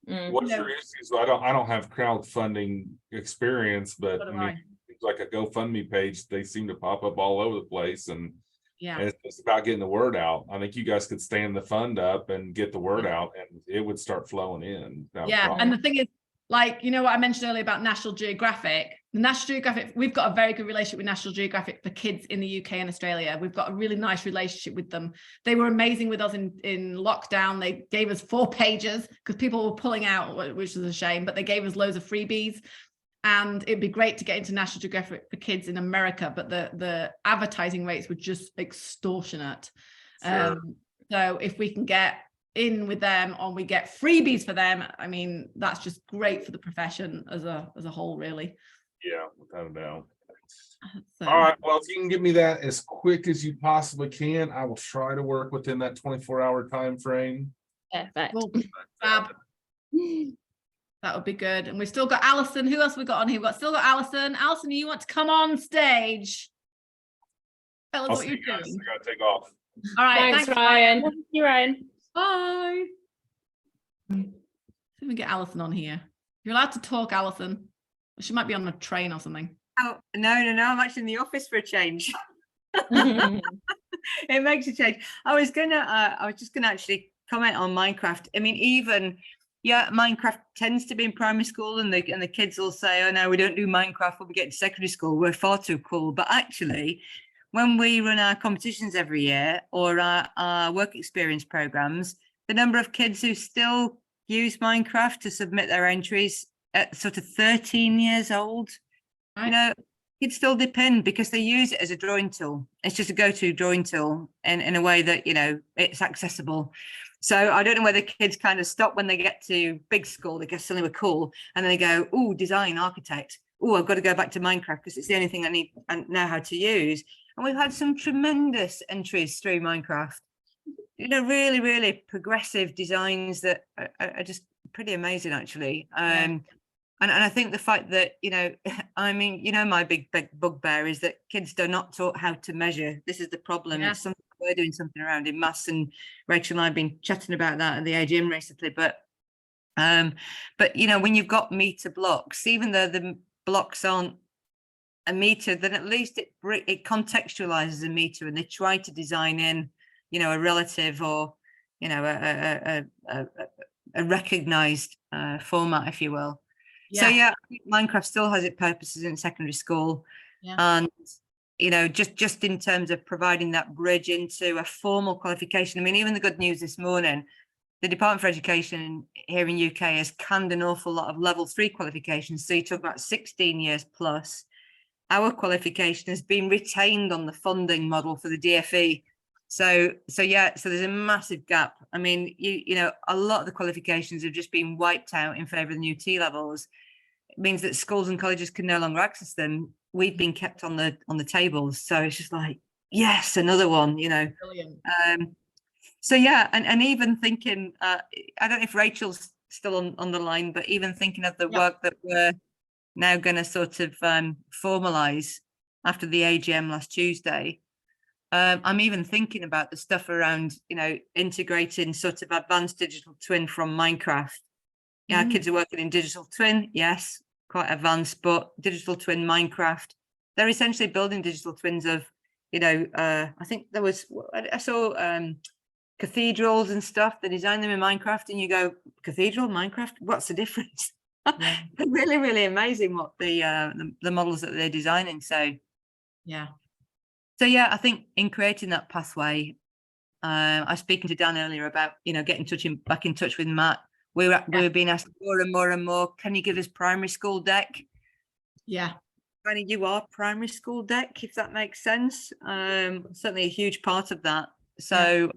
But, what's your issues? I don't have crowdfunding experience, but so do I mean, it's like a GoFundMe page, they seem to pop up all over the place, and it's just about getting the word out. I think you guys could stand the fund up and get the word out, and it would start flowing in. And the thing is, like, you know what I mentioned earlier about National Geographic. The National Geographic, we've got a very good relationship with National Geographic for kids in the UK and Australia. We've got a really nice relationship with them. They were amazing with us in lockdown. They gave us 4 pages because people were pulling out, which was a shame, but they gave us loads of freebies. And it'd be great to get into National Geographic for kids in America, but the advertising rates were just extortionate. Sure. So if we can get in with them, or we get freebies for them, I mean, that's just great for the profession as a whole, really. Yeah, without a doubt. So, All right, well, if you can give me that as quick as you possibly can, I will try to work within that 24-hour time frame. Perfect. well, fab. That would be good. And we've still got Alison. Who else have we got on here? We've still got Alison. Alison, you want to come on stage? Tell us I'll what see you're you guys. doing. I gotta take off. All right. Thanks, Ryan. Thank you, Ryan. Bye. See if we get Alison on here. You're allowed to talk, Alison. She might be on a train or something. Oh, no, I'm actually in the office for a change. It makes a change. I was just gonna actually comment on Minecraft. I mean, Minecraft tends to be in primary school, and the kids will say, oh no, we don't do Minecraft when we get to secondary school, we're far too cool. But actually, when we run our competitions every year, or our work experience programs, the number of kids who still use Minecraft to submit their entries at sort of 13 years old, Right. you know, kids still depend, because they use it as a drawing tool. It's just a go-to drawing tool in a way that, you know, it's accessible. So I don't know whether kids kind of stop when they get to big school, they guess suddenly we're cool, and then they go, oh, design, architect. Oh, I've got to go back to Minecraft because it's the only thing I know how to use. And we've had some tremendous entries through Minecraft. You know, really, really progressive designs that are just pretty amazing, actually. And I think the fact that, you know, I mean, you know, my big bugbear is that kids are not taught how to measure. This is the problem. Yeah. It's something we're doing something around in maths, and Rachel and I have been chatting about that at the AGM recently. But you know, when you've got meter blocks, even though the blocks aren't a meter, then at least it contextualizes a meter, and they try to design in, you know, a relative, or, you know, a recognized format, if you will. So I think Minecraft still has its purposes in secondary school, and, you know, just in terms of providing that bridge into a formal qualification. I mean, even the good news this morning, the Department for Education here in UK has canned an awful lot of level 3 qualifications. So you talk about 16 years plus. Our qualification has been retained on the funding model for the DFE. So there's a massive gap. I mean, you know, a lot of the qualifications have just been wiped out in favour of the new T levels. It means that schools and colleges can no longer access them. We've been kept on the tables. So it's just like, yes, another one, you know. Brilliant. So and even thinking, I don't know if Rachel's still on the line, but even thinking of the work that now going to sort of formalize after the AGM last Tuesday. I'm even thinking about the stuff around, integrating sort of advanced digital twin from Minecraft. Yeah, kids are working in digital twin, yes, quite advanced, but digital twin Minecraft, they're essentially building digital twins of, I think I saw cathedrals and stuff. They design them in Minecraft, and you go, cathedral, Minecraft, what's the difference? Yeah. Really, really amazing what the models that they're designing. So Yeah. I think in creating that pathway, I was speaking to Dan earlier about, getting back in touch with Matt. We're being asked more and more and more, can you give us primary school deck? Yeah. Kind of, you are primary school deck, if that makes sense. Certainly a huge part of that. So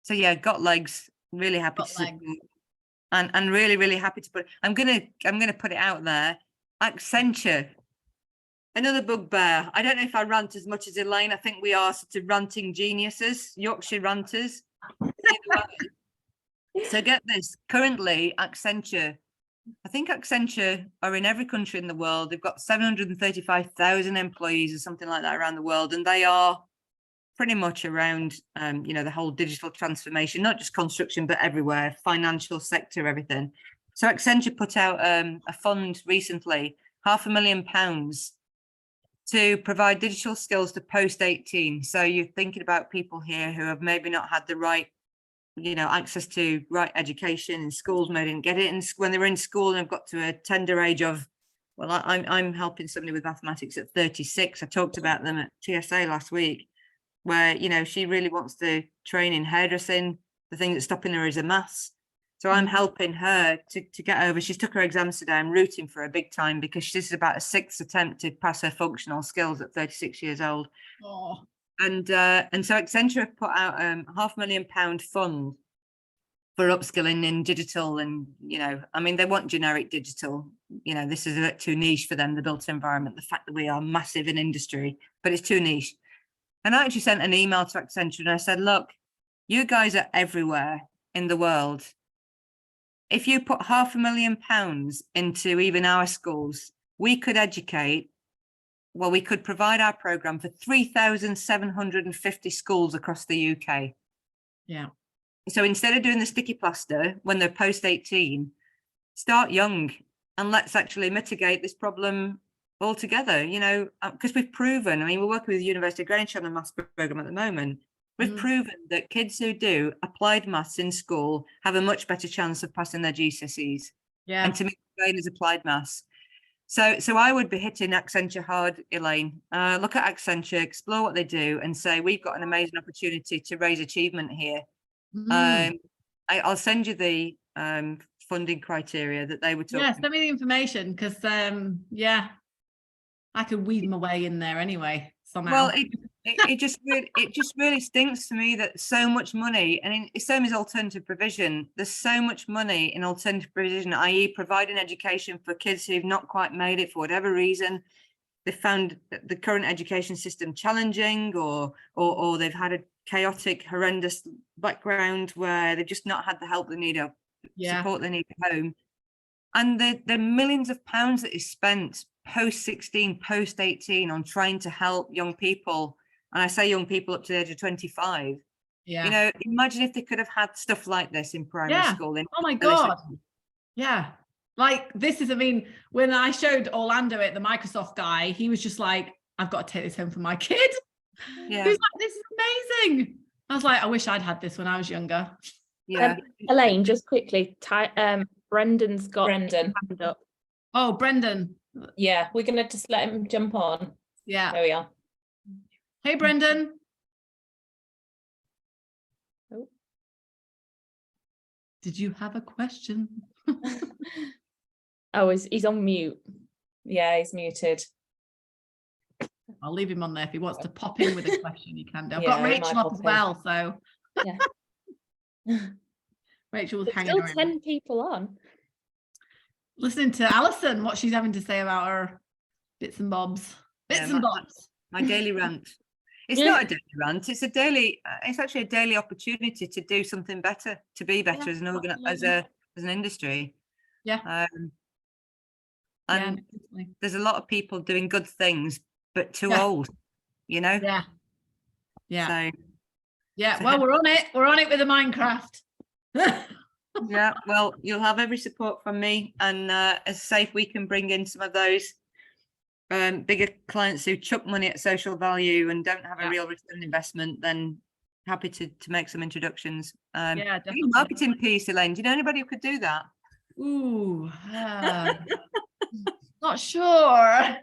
got legs, really happy Got to support. legs. And really, really happy to put, I'm gonna put it out there. Accenture, another bugbear. I don't know if I rant as much as Elaine. I think we are sort of ranting geniuses, Yorkshire ranters. So get this, currently Accenture, I think Accenture are in every country in the world. They've got 735,000 employees or something like that around the world. And they are pretty much around, the whole digital transformation, not just construction, but everywhere, financial sector, everything. So Accenture put out a fund recently, £500,000 to provide digital skills to post 18. So you're thinking about people here who have maybe not had the right, access to right education in schools, maybe didn't get it. And when they were in school and have got to a tender age of, well, I'm helping somebody with mathematics at 36. I talked about them at TSA last week, where, she really wants to train in hairdressing. The thing that's stopping her is a maths. So I'm helping her to get over. She's took her exams today. I'm rooting for her big time, because this is about a 6th attempt to pass her functional skills at 36 years old. Oh. And so Accenture have put out £500,000 fund for upskilling in digital. And, they want generic digital. This is a bit too niche for them, the built environment, the fact that we are massive in industry, but it's too niche. And I actually sent an email to Accenture and I said, look, you guys are everywhere in the world. If you put £500,000 into even our schools, we could educate, we could provide our programme for 3,750 schools across the UK. Yeah. So instead of doing the sticky plaster when they're post 18, start young and let's actually mitigate this problem altogether, because we've proven, we're working with the University of Greenwich on a maths programme at the moment. We've proven that kids who do applied maths in school have a much better chance of passing their GCSEs. Yeah. And to me, brain is applied maths. So I would be hitting Accenture hard, Elaine. Look at Accenture, explore what they do, and say we've got an amazing opportunity to raise achievement here. I'll send you the funding criteria that they were talking. Yeah, send me the information, because I could weave my way in there anyway somehow. Well, it just really stinks to me that so much money, and the same as alternative provision, there's so much money in alternative provision, i.e. providing education for kids who've not quite made it for whatever reason. They found the current education system challenging, or they've had a chaotic, horrendous background where they've just not had the help they need, or support they need at home. And the millions of pounds that is spent post 16, post 18 on trying to help young people. And I say young people up to the age of 25. Yeah. Imagine if they could have had stuff like this in primary school. Oh my God. Yeah. Like this is, when I showed Orlando it, the Microsoft guy, he was just like, I've got to take this home for my kid. Yeah. He was like, this is amazing. I was like, I wish I'd had this when I was younger. Yeah. Elaine, just quickly, Brendan's got his hand up. Oh, Brendan. Yeah, we're gonna just let him jump on. Yeah. There we are. Hey, Brendan. Oh. Did you have a question? Oh, he's on mute. Yeah, he's muted. I'll leave him on there. If he wants to pop in with a question, he can do. I've Yeah, got he Rachel might up as pop in. well, so Yeah. Rachel was There's hanging still around. 10 people on. Listening to Alison, what she's having to say about her bits and bobs. Bits and bobs. My daily rant. It's not a daily rant. It's actually a daily opportunity to do something better, to be better as an industry. Yeah. And definitely. there's a lot of people doing good things, but too Yeah. old, you know? Yeah. So, Yeah. so Well, we're on it. We're on it with the Minecraft. yeah, well, you'll have every support from me. And as I say, if we can bring in some of those bigger clients who chuck money at social value and don't have a real return investment, then happy to make some introductions. Yeah, Your definitely. marketing piece, Elaine, do you know anybody who could do that? Ooh, not sure.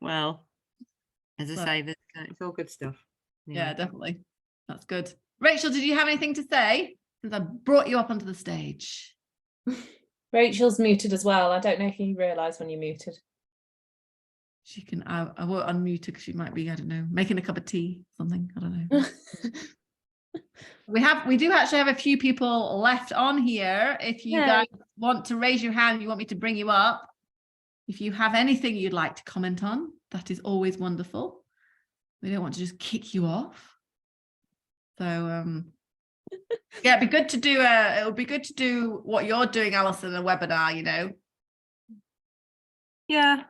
Well, as I But- say, it's all good stuff. Yeah, Anyway. definitely. That's good. Rachel, did you have anything to say? Since I brought you up onto the stage. Rachel's muted as well. I don't know if you realise when you're muted. She can, I won't unmute her because she might be, I don't know, making a cup of tea, something. I don't know. We do actually have a few people left on here. If you guys want to raise your hand, you want me to bring you up. If you have anything you'd like to comment on, that is always wonderful. We don't want to just kick you off. So yeah, it'd be good to do it would be good to do what you're doing, Alison, a webinar, you know. Yeah,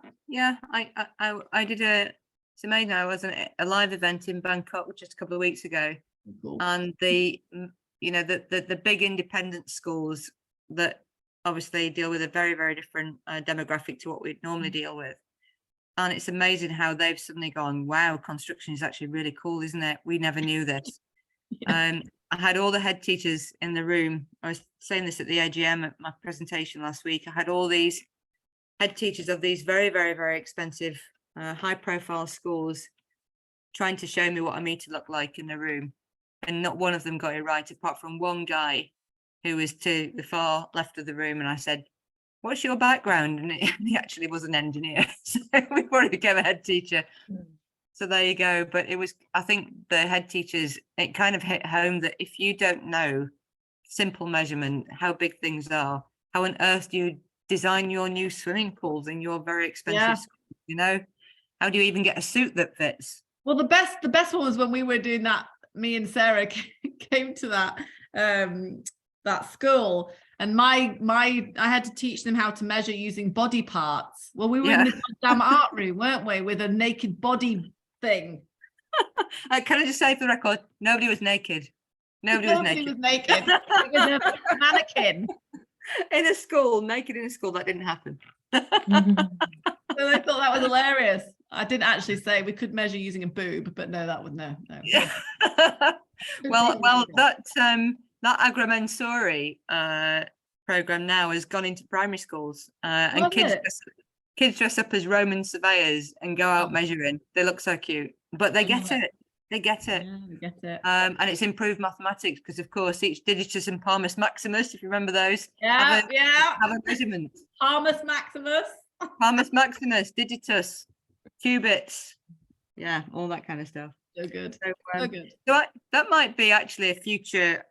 I did it's amazing. I was at a live event in Bangkok just a couple of weeks ago. Cool. And the big independent schools that obviously deal with a very, very different demographic to what we'd normally deal with. And it's amazing how they've suddenly gone, wow, construction is actually really cool, isn't it? We never knew this. I had all the head teachers in the room. I was saying this at the AGM at my presentation last week. I had all these head teachers of these very, very, very expensive, high profile schools trying to show me what a meter looked like in the room. And not one of them got it right, apart from one guy who was to the far left of the room. And I said, what's your background? And he actually was an engineer. So we already became a head teacher. So there you go. But it was, I think the head teachers, it kind of hit home that if you don't know simple measurement, how big things are, how on earth do you design your new swimming pools in your very expensive school, you know? How do you even get a suit that fits? Well, the best one was when we were doing that. Me and Sarah came to that school, and I had to teach them how to measure using body parts. Well, we were in the damn art room, weren't we, with a naked body thing. Can I just say for the record, nobody was naked. Nobody was naked. It was a mannequin. In a school, naked in a school, that didn't happen. So I thought that was hilarious. I didn't actually say we could measure using a boob, but no, that would no. Yeah. well, that Agrimensori program now has gone into primary schools, and kids dress up as Roman surveyors and go out measuring. They look so cute, but they get it. They get it. Yeah, they get it. And it's improved mathematics because, of course, each digitus and Palmus Maximus, if you remember those, have a measurement. Palmus Maximus. Palmus Maximus, digitus, cubits, yeah, all that kind of stuff. So good. So that might be actually a future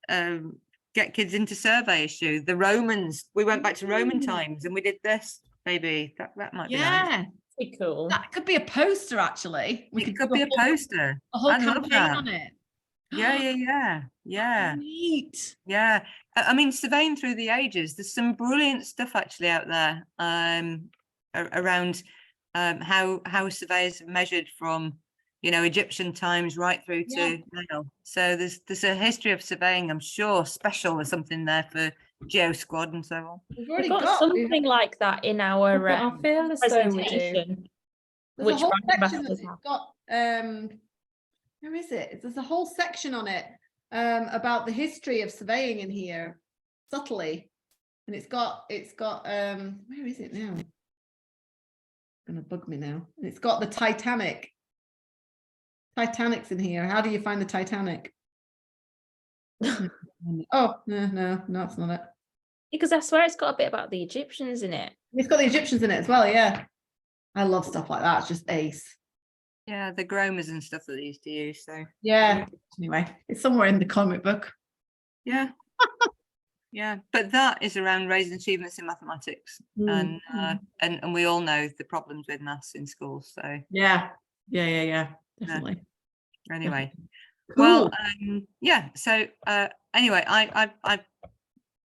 get kids into survey issue. The Romans, we went back to Roman times and we did this. Maybe that might be nice. Pretty cool. That could be a poster, actually. It could be a poster. A whole I love campaign that. on it. Yeah. Neat. Yeah. I mean, surveying through the ages, there's some brilliant stuff actually out there around how surveyors have measured from, you know, Egyptian times right through to now. So there's a history of surveying, I'm sure, special or something there for Geo Squad and so on. We've already We've got something like that in our I feel as though we do. presentation. There's a Which whole brand section ambassadors that's have? got where is it? There's a whole section on it about the history of surveying in here, subtly. And it's got where is it now? It's gonna bug me now. And it's got the Titanic. Titanic's in here. How do you find the Titanic? Oh, no, that's not it. Because I swear it's got a bit about the Egyptians in it. It's got the Egyptians in it as well, yeah. I love stuff like that. It's just ace. Yeah, the Gromers and stuff that they used to use. So Yeah. Anyway, it's somewhere in the comic book. yeah. Yeah, but that is around raising achievements in mathematics, and we all know the problems with maths in schools. So Yeah, definitely. Anyway, Cool. well, yeah. So anyway, I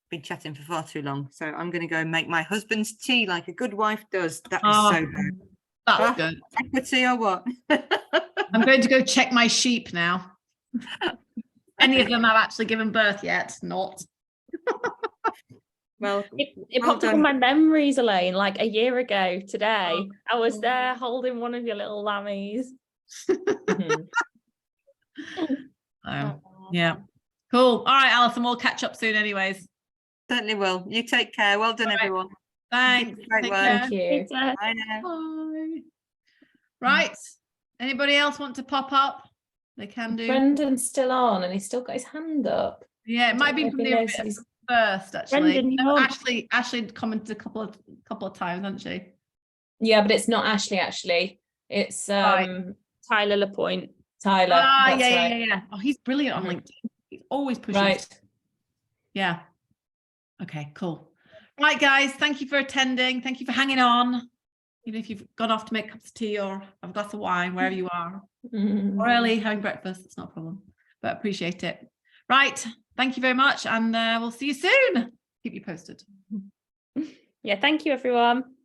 been chatting for far too long. So I'm going to go and make my husband's tea like a good wife does. That is Oh, so good. That's good. Equity or what? I'm going to go check my sheep now. Any of them have actually given birth yet? Not. Well, It well popped up done. in my memories, Elaine, like a year ago today. I was there holding one of your little lammies. Mhm. Yeah. Cool. All right, Alison, we'll catch up soon anyways. Certainly will. You take care. Well done, All right. everyone. Thanks. Great Take work. care. Thank you. It's, Bye now. Bye. Right. Anybody else want to pop up? They can do. Brendan's still on and he's still got his hand up. Yeah, it might be Don't from know if the he knows that he's- first, actually. Brendan, No, you're- Ashley commented a couple of times, hasn't she? Yeah, but it's not Ashley actually. It's Right. Tyler Lapointe. Tyler. Ah, That's yeah, right. yeah. Oh, he's brilliant on Mhm. LinkedIn. He's always pushing. Right. Yeah. Okay, cool. Right, guys, thank you for attending. Thank you for hanging on. Even if you've gone off to make cups of tea or have a glass of wine, wherever you are, Mhm. or early having breakfast, it's not a problem, but appreciate it. Right, thank you very much, and we'll see you soon. Keep you posted. Yeah, thank you, everyone.